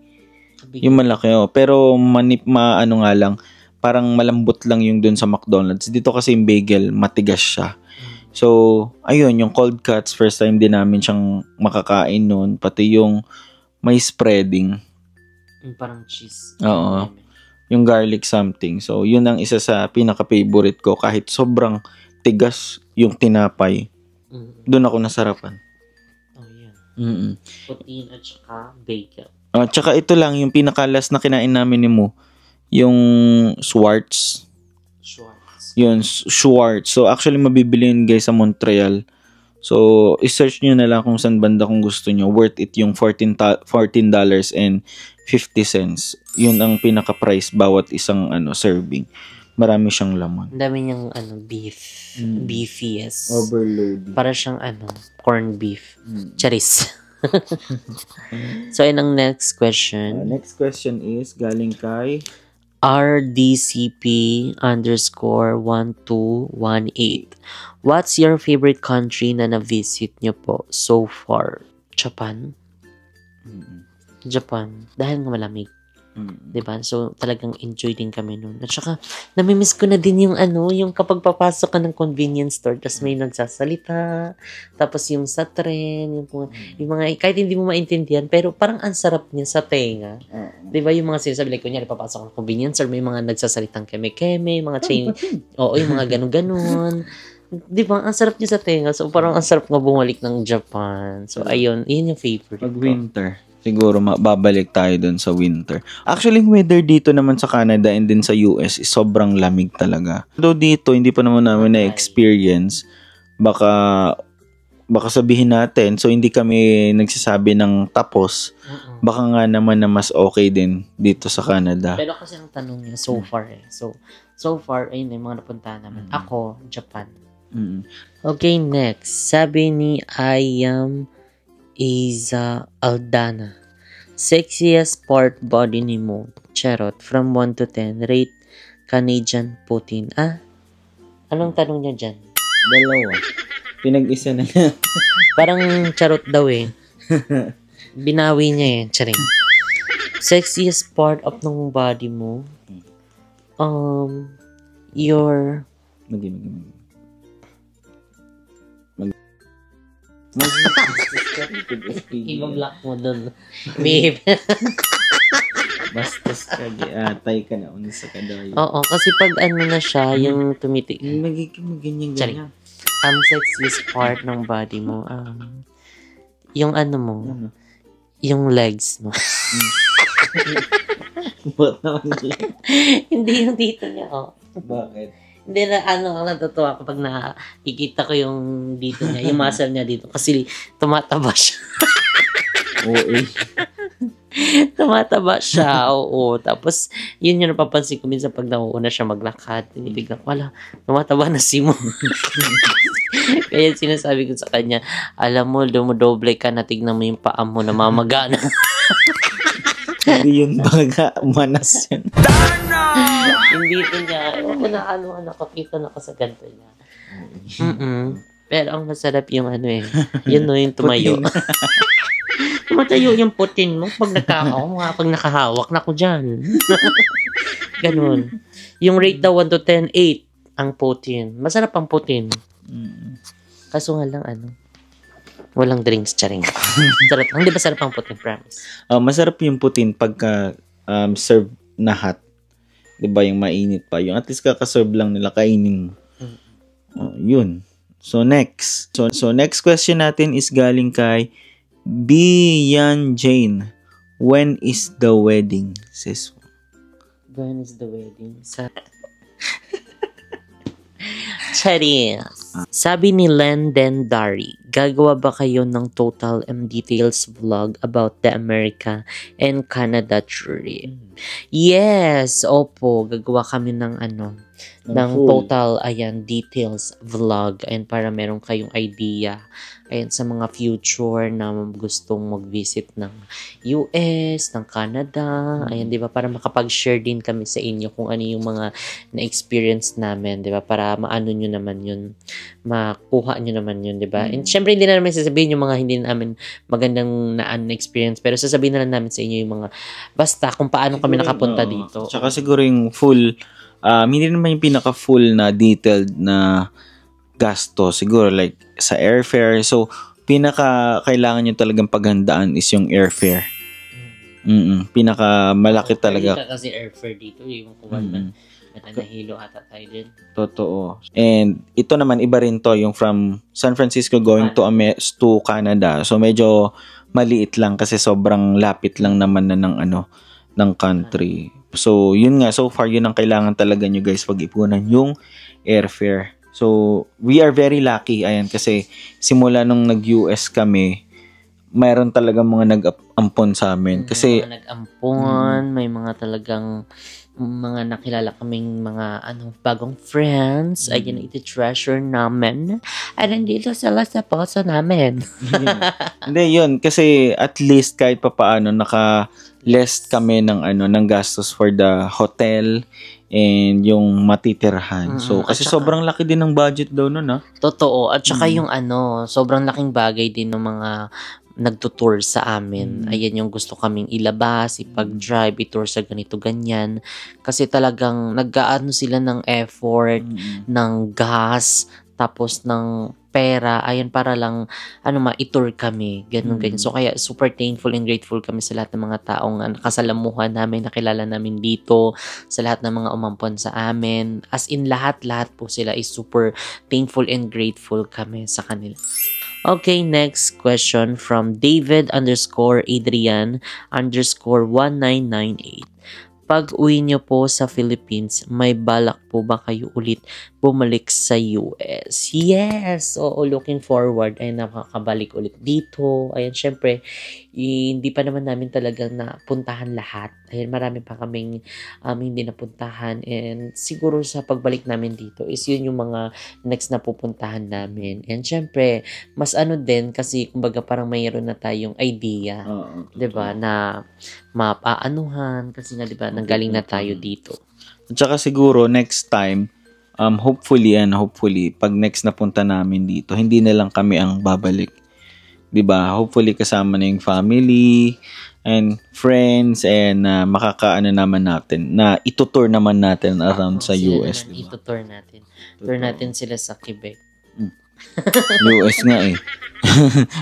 Yung malaki pero nga lang, parang malambot lang yung dun sa McDonald's. Dito kasi yung bagel, matigas siya. So, ayun, yung cold cuts, first time din namin siyang makakain nun. Pati yung may spreading. Yung parang cheese. Oo. Yung garlic something. So, yun ang isa sa pinaka-favorite ko. Kahit sobrang tigas yung tinapay. Doon ako nasarapan. Putin at saka bacon. Tsaka ito lang, yung pinakalas na kinain namin ni Mo, yung Schwartz. Yun, Schwartz. So, actually, mabibili yun guys sa Montreal. So, i-search nyo na lang kung saan banda kung gusto nyo. Worth it yung $14.50. Yun ang pinaka-price bawat isang serving. Marami siyang laman. Ang dami niyang beef. Beefy, yes. Overload. Para siyang corned beef. Charis. So, yun ang next question. Next question is galing kay RDCP_1218. What's your favorite country na na-visit nyo po so far? Japan? Japan. Dahil nga malamig. Diba? So, talagang enjoy din kami nun. At saka, namimiss ko na din yung yung kapag papasok ka ng convenience store, tapos may nagsasalita, tapos yung sa tren, yung mga, kahit hindi mo maintindihan, pero parang ang sarap niya sa tenga. Diba? Yung mga sinasabi, like, kunyari, papasok ka ng convenience store, may mga nagsasalitang keme-keme, mga chain, yung mga ganun-ganun. Diba? Ang sarap niya sa tenga. So, parang ang sarap nga bumalik ng Japan. So, ayun, yun yung favorite pag winter. Siguro babalik tayo dun sa winter. Actually, weather dito naman sa Canada and din sa US is sobrang lamig talaga. Though dito, hindi pa naman namin na-experience. Baka sabihin natin, so hindi kami nagsasabi ng tapos. Baka nga naman na mas okay din dito sa Canada. Pero kasi ang tanong niya, so far So far, ayun yung mga napuntahan namin. Ako, Japan. Okay, next. Sabi ni Iza Aldana. Sexiest part body ni mo. Charot. From 1 to 10. Rate Canadian Putin. Anong tanong niya dyan? Dalawa. Pinag-isa na niya. Parang charot daw eh. Binawi niya eh. Charing. Sexiest part of ng body mo. Your... Ibablock mo dun. Bastos ka, atay ka na unsa ka daw. Oo, kasi pag na siya, yung tumitik. Ganyan. Sexiest part ng body mo, yung mo, yung legs mo. Ba't naman Hindi yung dito niya, Bakit? Hindi na, natutuwa kapag nakikita ko yung dito niya, yung muscle niya dito. Kasi tumataba siya. Oo eh. Tumataba siya, oo. Tapos, yun yung napapansin ko minsan pag nauuna siya maglakad. Tinibigla ko, wala, tumataba na si mo. Kaya sinasabi ko sa kanya, alam mo, dumodoble ka na, tignan mo yung paa mo, namamagana. Hindi yun baga, manas yun. Hindi ko niya, ako na nakakita na ko sa ganito niya. Pero ang masarap yung yun yung tumayo. Tumatayo yung putin mo pag pag nakahawak na ko dyan. Ganun. Yung rate daw 1 to 10, 8 ang putin. Masarap ang putin. Kaso nga lang walang drinks, charing. Sarap. Hindi ba sarap ang putin, promise? Masarap yung putin pagka serve na hot. Diba yung mainit pa. Yung at least kakaserve lang nila, kainin mo. Yun. So next. So next question natin is galing kay Bian Jane. When is the wedding, sis? When is the wedding? Charis. Sabi ni Lenden Dari, gagawa ba kayo ng total and details vlog about the America and Canada trip? Yes, opo. Gagawa kami ng ng total, details vlog. Ayan, para meron kayong idea. Ayan, sa mga future na gustong mag-visit ng US, ng Canada. Ayan, di ba? Para makapag-share din kami sa inyo kung ano yung mga na-experience namin, di ba? Para maano nyo naman yun, makuha nyo naman yun, di ba? And syempre, hindi na namin sasabihin yung mga hindi namin magandang na-experience, pero sasabihin na lang namin sa inyo yung mga, basta kung paano kami nakapunta dito. Tsaka siguro yung full, hindi naman yung pinaka-full na detailed na gasto. Siguro like sa airfare. So, pinaka-kailangan nyo talagang paghandaan is yung airfare. Pinaka-malaki talaga. Hindi kasi airfare dito. Yung kuwan man. Nahilo ata tayo din. Totoo. And ito naman, iba rin to. Yung from San Francisco going to Canada. So, medyo maliit lang kasi sobrang lapit lang naman na ng country. So, yun nga. So far, yun ang kailangan talaga nyo guys pag-ipunan yung airfare. So, we are very lucky. Ayan, kasi simula nung nag-US kami, mayroon talaga mga nag-ampon sa amin. Kasi, mga nag-ampon, may mga talagang mga nakilala kaming mga bagong friends. Ayun, iti-treasure namin. At nandito sila sa puso namin. Hindi, yun. Kasi at least kahit papaano, naka-less kami ng gastos for the hotel and yung matitirahan. So, kasi sobrang laki din ng budget daw nun, Totoo. At saka yung sobrang laking bagay din ng mga nagtutour sa amin. Ayan yung gusto kaming ilabas, ipag-drive, itour sa ganito, ganyan. Kasi talagang nag-aano sila ng effort, ng gas, tapos ng pera, ayan, para lang ma-tour kami, ganun. So kaya super thankful and grateful kami sa lahat ng mga taong nakasalamuhan namin, nakilala namin dito, sa lahat ng mga umampon sa amin. As in lahat po sila is super thankful and grateful kami sa kanila. Okay, next question from David_Adrian_1998. Pag uwi nyo po sa Philippines, may balak po ba kayo ulit bumalik sa US? Yes! Oo, looking forward ay nakakabalik ulit dito. Ayan, syempre, hindi pa naman namin talagang napuntahan lahat. Ayan, marami pa kaming hindi napuntahan. And siguro sa pagbalik namin dito is yun yung mga next na pupuntahan namin. And syempre, mas din kasi kumbaga parang mayroon na tayong idea. 'Di ba, na mapaanuhan kasi nga 'di ba nanggaling na tayo dito. At saka siguro next time hopefully pag next na punta namin dito, hindi na lang kami ang babalik. 'Di ba? Hopefully kasama na yung family and friends and makakaano naman natin na itutour naman natin around sa US, 'di ba? Itutour natin. Tour natin sila sa Quebec. US nga eh.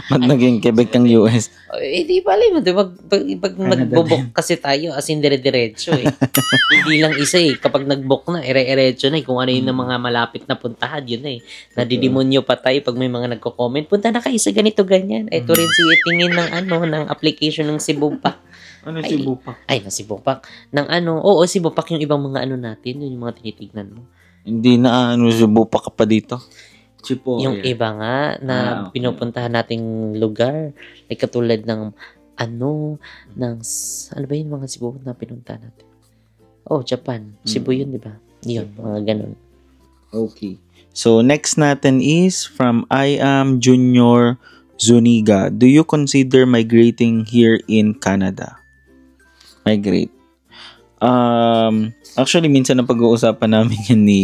Ba't naging Quebec ang US? Di ba alam mo, pag nag-book kasi tayo, as in dire-diretso eh. Hindi lang isa eh. Kapag nag-book na, ire-diretso na eh. Kung ano yun ng mga malapit na puntahan, yun na eh. Nadidemonyo pa tayo pag may mga nagko-comment. Punta na kayo sa ganito, ganyan. Ito rin si tingin ng application ng Cebu Pack. Cebu Pack? Ay, na Cebu Pack. Oo, Cebu Pack yung ibang mga natin. Yun yung mga tinitignan mo. Hindi na Cebu pa ka pa dito. Chipo. Yung iba nga na okay. pinupuntahan nating lugar, like katulad ng ano ba yung mga Cebu na pinuntahan natin? Oh, Japan. Cebu yun, di ba? Yun, mga ganun. Okay. So, next natin is from I am Junior Zuniga. Do you consider migrating here in Canada? Migrate. Actually, minsan na pag-uusapan namin yan ni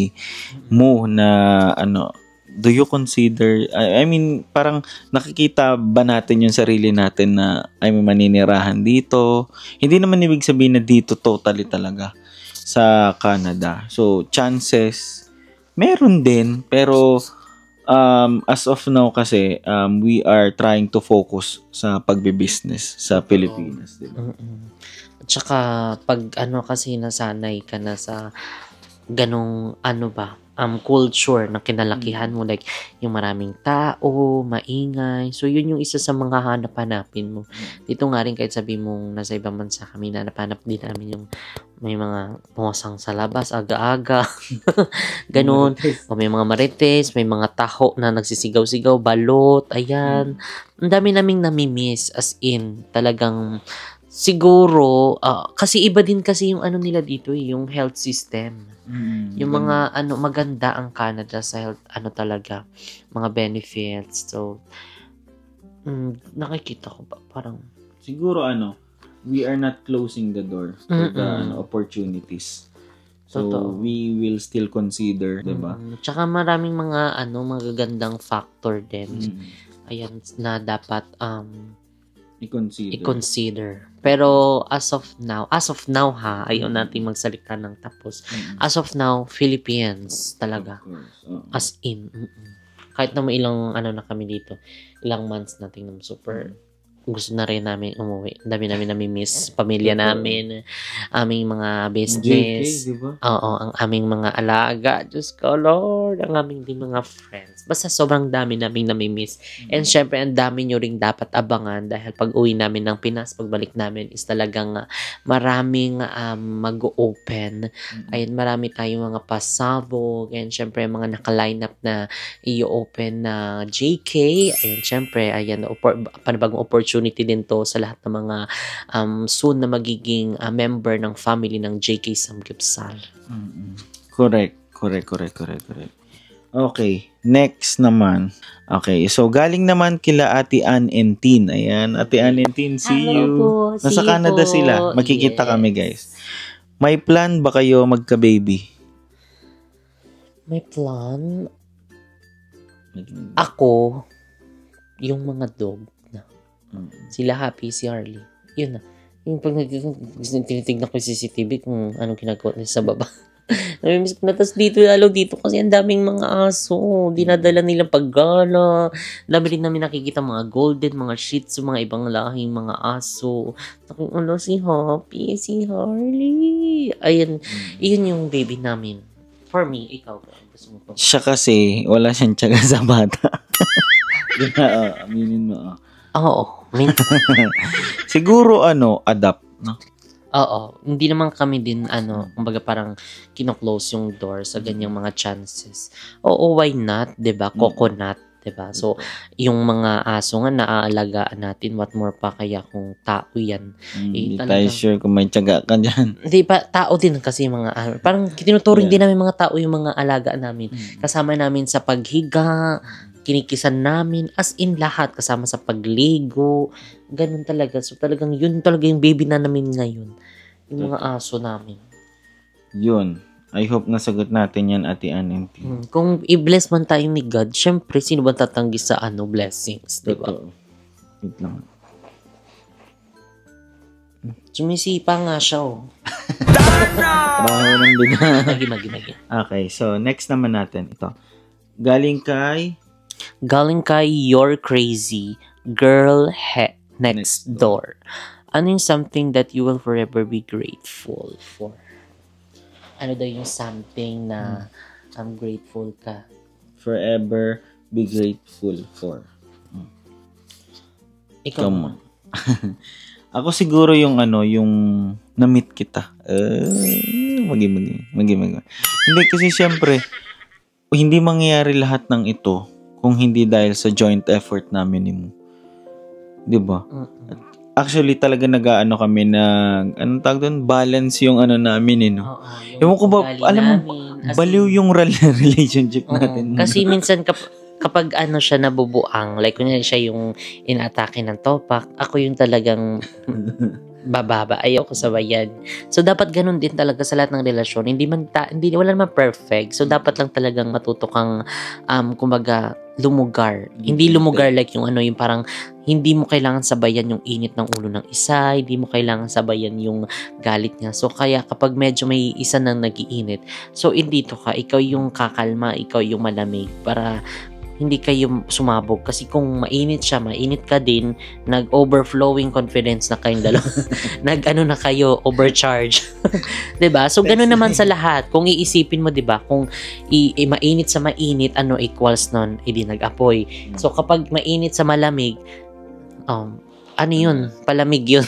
Mo na do you consider, I mean, parang nakikita ba natin yung sarili natin na maninirahan dito? Hindi naman ibig sabihin na dito totally talaga sa Canada. So, chances, meron din. Pero, as of now kasi, we are trying to focus sa pagbe-business sa Pilipinas. Diba? At saka, pag kasi nasanay ka na sa ganong culture na kinalakihan mo, like yung maraming tao, maingay. So, yun yung isa sa mga hanap-hanapin mo. Dito nga rin kahit sabi mong nasa ibang bansa kami, hanap-hanap din namin yung may mga pumasang sa labas, aga-aga. Ganon. O may mga marites, may mga taho na nagsisigaw-sigaw, balot, ayan. Ang dami naming namimiss, as in, talagang siguro, kasi iba din kasi yung nila dito, yung health system. Yung mga maganda ang Canada sa health, talaga, mga benefits. So, nakikita ko ba, parang, siguro we are not closing the door for the opportunities. So, we will still consider, diba? Tsaka maraming mga, magagandang factor din. Ayan, na dapat, i-consider. Pero as of now ayaw natin magsalita ng tapos. As of now, Philippines talaga. As in. Kahit na may ilang na kami dito, ilang months natin na super gusto na rin namin umuwi. Ang dami namin nami-miss pamilya namin, aming mga business. JK, diba? Oo, ang aming mga alaga. Diyos ko, Lord, ang aming din mga friends. Basta sobrang dami naming nami-miss. And syempre, ang dami nyo ring dapat abangan dahil pag uwi namin ng Pinas, pagbalik namin is talagang maraming mag-open. Ayun, marami tayong mga pasabog. And syempre, mga naka-line up na i-open na JK. Ayun, syempre, ayan, panibagong opportunity din to sa lahat ng mga soon na magiging member ng family ng JK Samgyupsal. Correct. Okay, next naman. Okay, so galing naman kila Ate Ann and Tin. Ayan, Ate Ann and Tin, see you. Po, Nasa Canada sila. Magkikita kami, guys. May plan ba kayo magka-baby? May plan? Ako, yung mga dog na. Sila happy, si Harley. Yun na. Yung pag tinitignan ko yung CCTV kung anong ginagawa nila sa baba. Namimiss ko na. Tapos lalo dito kasi ang daming mga aso. Dinadala nilang paggala. Dami rin namin nakikita mga golden, mga shih tzu, mga ibang lahing mga aso. Si Happy, si Harley. Ayan, yun yung baby namin. For me, ikaw ba? Gusto mo pa? Siya kasi, wala siyang tiyaga sa bata. Aminin mo. Oo. Siguro, adapt, no? Oo. Hindi naman kami din, kumbaga parang kino-close yung door sa ganyang mga chances. Oo, why not? Diba? Coconut. Diba? So, yung mga aso nga naaalagaan natin, what more pa kaya kung tao yan. Hindi tayo sure kung may tiyaga ka dyan. Di ba, tao din kasi yung mga, parang tinuturing din namin mga tao yung mga alaga namin. Kasama namin sa paghiga, kinikisan namin, as in lahat, kasama sa pagligo, ganun talaga. So talagang yun talaga yung baby na namin ngayon. Yung mga aso namin. Yun. I hope nasagot natin yan, Ate Ann and Tin. Kung i-bless man tayo ni God, syempre, sino ba tatanggi sa blessings, di ba? Wait lang. Sumisipa nga siya, Trabaho ng bina. Magi. Okay, so next naman natin ito. Galing kay You're Crazy Girl Next Door. Ano yung something that you will forever be grateful for? Ano daw yung something na I'm grateful ka? Forever be grateful for. Ikaw mo. Ako siguro yung yung na-meet kita. Magi. Hindi kasi syempre, hindi mangyayari lahat ng ito kung hindi dahil sa joint effort namin ni Mo. 'Di ba? Actually talaga nag-aano kami anong tawag doon? Balance yung ano namin no. Oo, Ewan ko ba, ugali alam mo, namin. As baliw in, yung relationship oo. natin. Kasi minsan kapag ano siya nabubuang, like kunyari siya yung inaatake ng topak, ako yung talagang bababa. Ayoko sabayan. So, dapat ganun din talaga sa lahat ng relasyon. Hindi, wala naman perfect. So, dapat lang talagang matuto kang, kumbaga, lumugar. Hindi lumugar like yung ano, yung parang, hindi mo kailangan sabayan yung init ng ulo ng isa, hindi mo kailangan sabayan yung galit niya. So, kaya kapag medyo may isa nang nagiinit, so, dito ka, ikaw yung kakalma, ikaw yung malamig, para hindi kayo sumabog. Kasi kung mainit siya, mainit ka din, nag-overflowing confidence na kayong dalawa. Nag-ano na kayo, overcharge. 'Di ba? So, ganun naman sa lahat. Kung iisipin mo, 'di ba? Kung mainit sa mainit, ano equals nun? Hindi nag-apoy. So, kapag mainit sa malamig, ano yun? Palamig yun.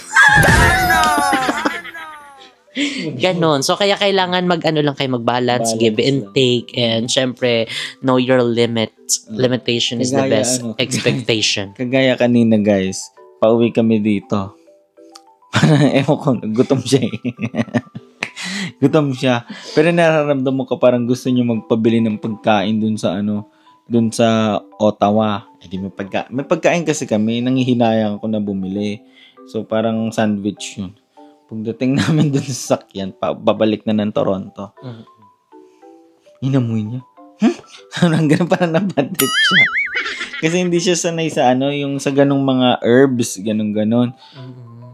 Ganon. So, kaya kailangan lang kayo mag-balance, give and take, and syempre, know your limits. Limitation is the best expectation. Kagaya kanina guys, pauwi kami dito. Ewan ko, gutom siya eh. Gutom siya. Pero nararamdaman ko parang gusto niya magpabili ng pagkain dun sa Ottawa. May pagkain kasi kami, nanghihinayang ko na bumili. So, parang sandwich yun. Pagdating namin dun sa sakyan, babalik na ng Toronto. Inamoy niya. Parang ganun, parang nabad trip siya. Kasi hindi siya sanay sa yung sa ganung mga herbs, ganun.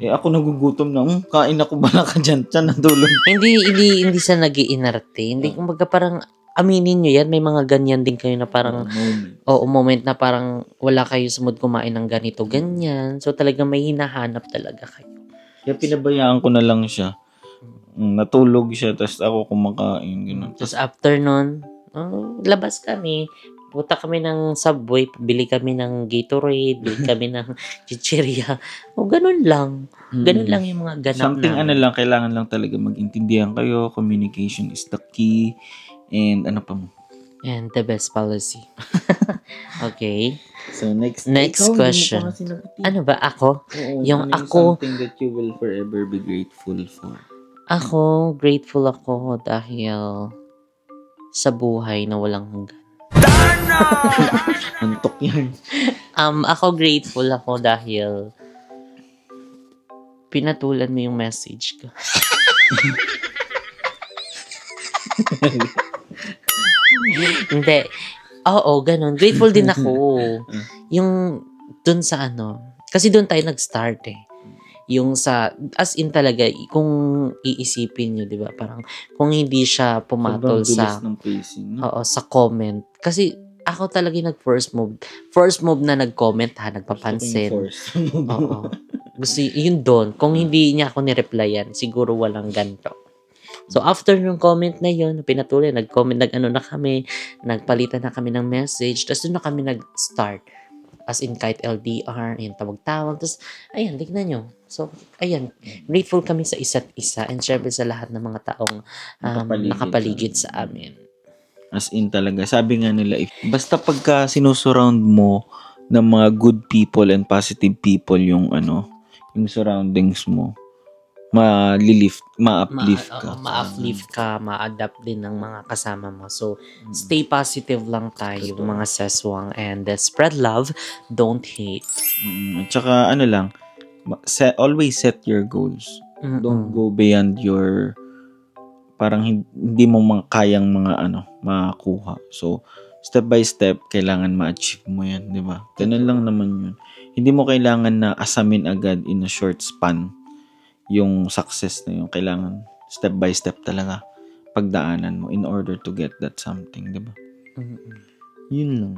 Ako nagugutom na, kain ako bala ka dyan, natulog. Hindi siya nag-iinarte. Hindi, kumbaga parang, aminin nyo yan, may mga ganyan din kayo na parang, moment na parang wala kayo sa mood kumain ng ganito, ganyan. So talaga may hinahanap talaga kayo. Kaya pinabayaan ko na lang siya. Natulog siya, tapos ako kumakain. Ganun. Tapos after nun, labas kami. Puta kami ng Subway, bili kami ng Gatorade, bili kami ng chichirya. Ganun lang. Ganun lang yung mga ganap Something namin. kailangan lang talaga mag-intindihan kayo. Communication is the key. And ano pa mo? And the best policy. Okay. So next question. Ano ba ako? Yung ako, something that you will forever be grateful for. Ako, grateful ako dahil sa buhay na walang hanggan. Antok yan. Ako grateful ako dahil pinatulan mo yung message ko. Hindi. Oo, ganun. Grateful din ako. Yung dun sa kasi dun tayo nag-start eh. Yung sa, as in talaga, kung iisipin nyo, di ba? Parang, kung hindi siya pumatol sa, sa comment. Kasi, ako talaga yung nag-first move. First move na nag-comment nagpapansin. Oo. Gusto, yun doon. Kung hindi niya ako nireplyan, siguro walang ganito. So, after yung comment na yun, pinatuloy, nag-comment, na kami, nagpalitan na kami ng message, tapos doon na kami nag-start. As in, kahit LDR, tawag-tawag. Tapos, ayan, tignan nyo. So, ayan, grateful kami sa isa't isa and syempre sa lahat ng mga taong nakapaligid sa amin. As in talaga. Sabi nga nila, basta pagka sinusurround mo ng mga good people and positive people yung surroundings mo, ma-uplift ka. Ma-uplift ka, ma-adapt din ng mga kasama mo. So, stay positive lang tayo, mga seswang, and spread love, don't hate. At saka, always set your goals. Don't go beyond your, parang hindi mo kayang makakuha. So, step by step, kailangan ma-achieve mo yan, di ba? Ganun lang naman yun. Hindi mo kailangan na asamin agad in a short span yung success na yun. Kailangan step by step talaga pagdaanan mo in order to get that something, di ba? Yun lang.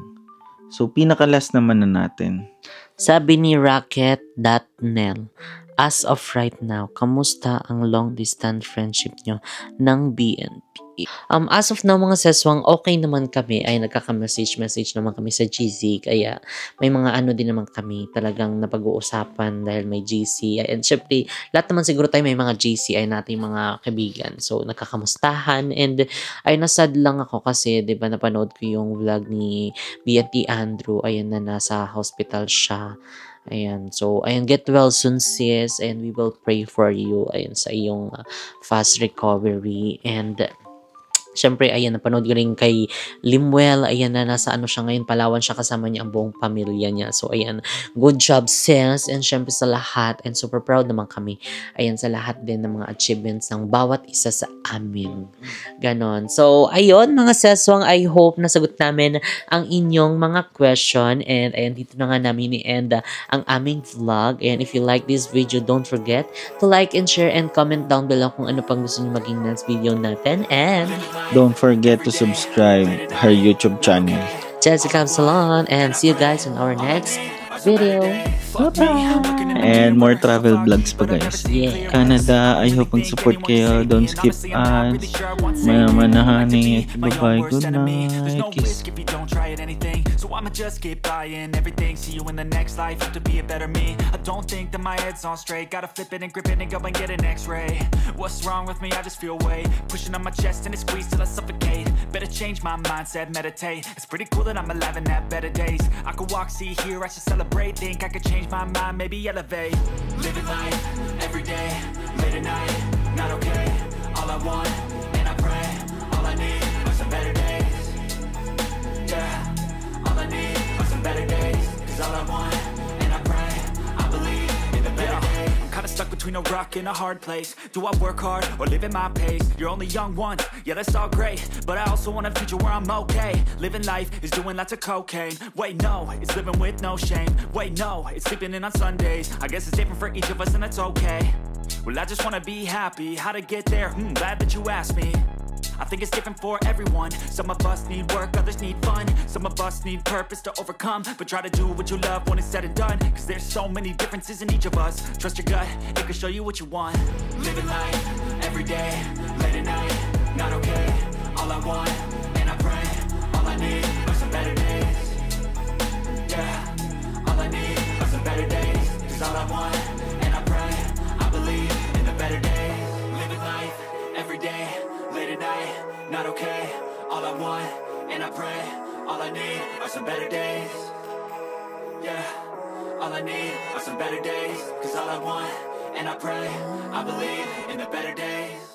So, pinaka-last naman na natin. Sabi ni Rocket.Nel, as of right now, kamusta ang long distance friendship nyo ng BNP? As of now mga seswang, okay naman kami, ay nagkaka-message naman kami sa GC, kaya may mga ano din naman kami talagang napag-uusapan dahil may GC, and syempre, lahat naman siguro tayo may mga GC ay nating mga kaibigan, so nagkakamustahan, and ay nasad lang ako kasi, di ba napanood ko yung vlog ni BNT Andrew, ayan na nasa hospital siya. Ayan. So, ayan, get well soon, sis. And we will pray for you. Ayan, sa iyong fast recovery. And, syempre, ayan, napanood ko rin kay Limuel. Ayan na, nasa ano siya ngayon, Palawan siya, kasama niya ang buong pamilya niya. So, ayan, good job, sis. And syempre sa lahat, and super proud naman kami, ayan, sa lahat din ng mga achievements ng bawat isa sa amin. Ganon. So, ayun, mga seswang, I hope nasagot namin ang inyong mga question. And, ayan, dito na nga namin i-end ang aming vlog. And if you like this video, don't forget to like and share and comment down below kung ano pang gusto nyo maging next video natin. And Don't forget to subscribe her YouTube channel. Jessica Salon, and see you guys in our next video. Bye-bye! And more travel vlogs pa guys. Yeah. Canada, I hope mag-support kayo. Don't skip ads. Mayaman na honey. Bye-bye. Good night. Kiss. If you don't try it anything, so I'ma just keep buying everything. See you in the next life, have to be a better me. I don't think that my head's on straight. Gotta flip it and grip it and go and get an x-ray. What's wrong with me? I just feel weight pushing on my chest and it squeezes till I suffocate. Better change my mindset, meditate. It's pretty cool that I'm alive and have better days. I could walk, see, hear, I should celebrate. Think I could change my mind, maybe elevate. Living life, every day, late at night, not okay. All I want, and I pray, all I need are some better days. Yeah, all I need are some better days. Cause all I want, and I pray, I believe in the better days. I'm kinda stuck between a rock and a hard place. Do I work hard or live at my pace? You're only young once, yeah that's all great, but I also want a future where I'm okay. Living life is doing lots of cocaine. Wait no, it's living with no shame. Wait no, it's sleeping in on Sundays. I guess it's different for each of us and that's okay. Well I just wanna be happy, how to get there? Glad that you asked me. I think it's different for everyone. Some of us need work, others need fun. Some of us need purpose to overcome. But try to do what you love when it's said and done. Cause there's so many differences in each of us. Trust your gut, it can show you what you want. Living life, every day, late at night, not okay. All I want, and I pray, all I need are some better days. Yeah, all I need are some better days. Cause all I want, and I pray, I believe in the better days. Living life, every day, late at night, not okay. All I want, and I pray, all I need are some better days. Yeah, all I need are some better days. Cause all I want, and I pray, I believe in the better days.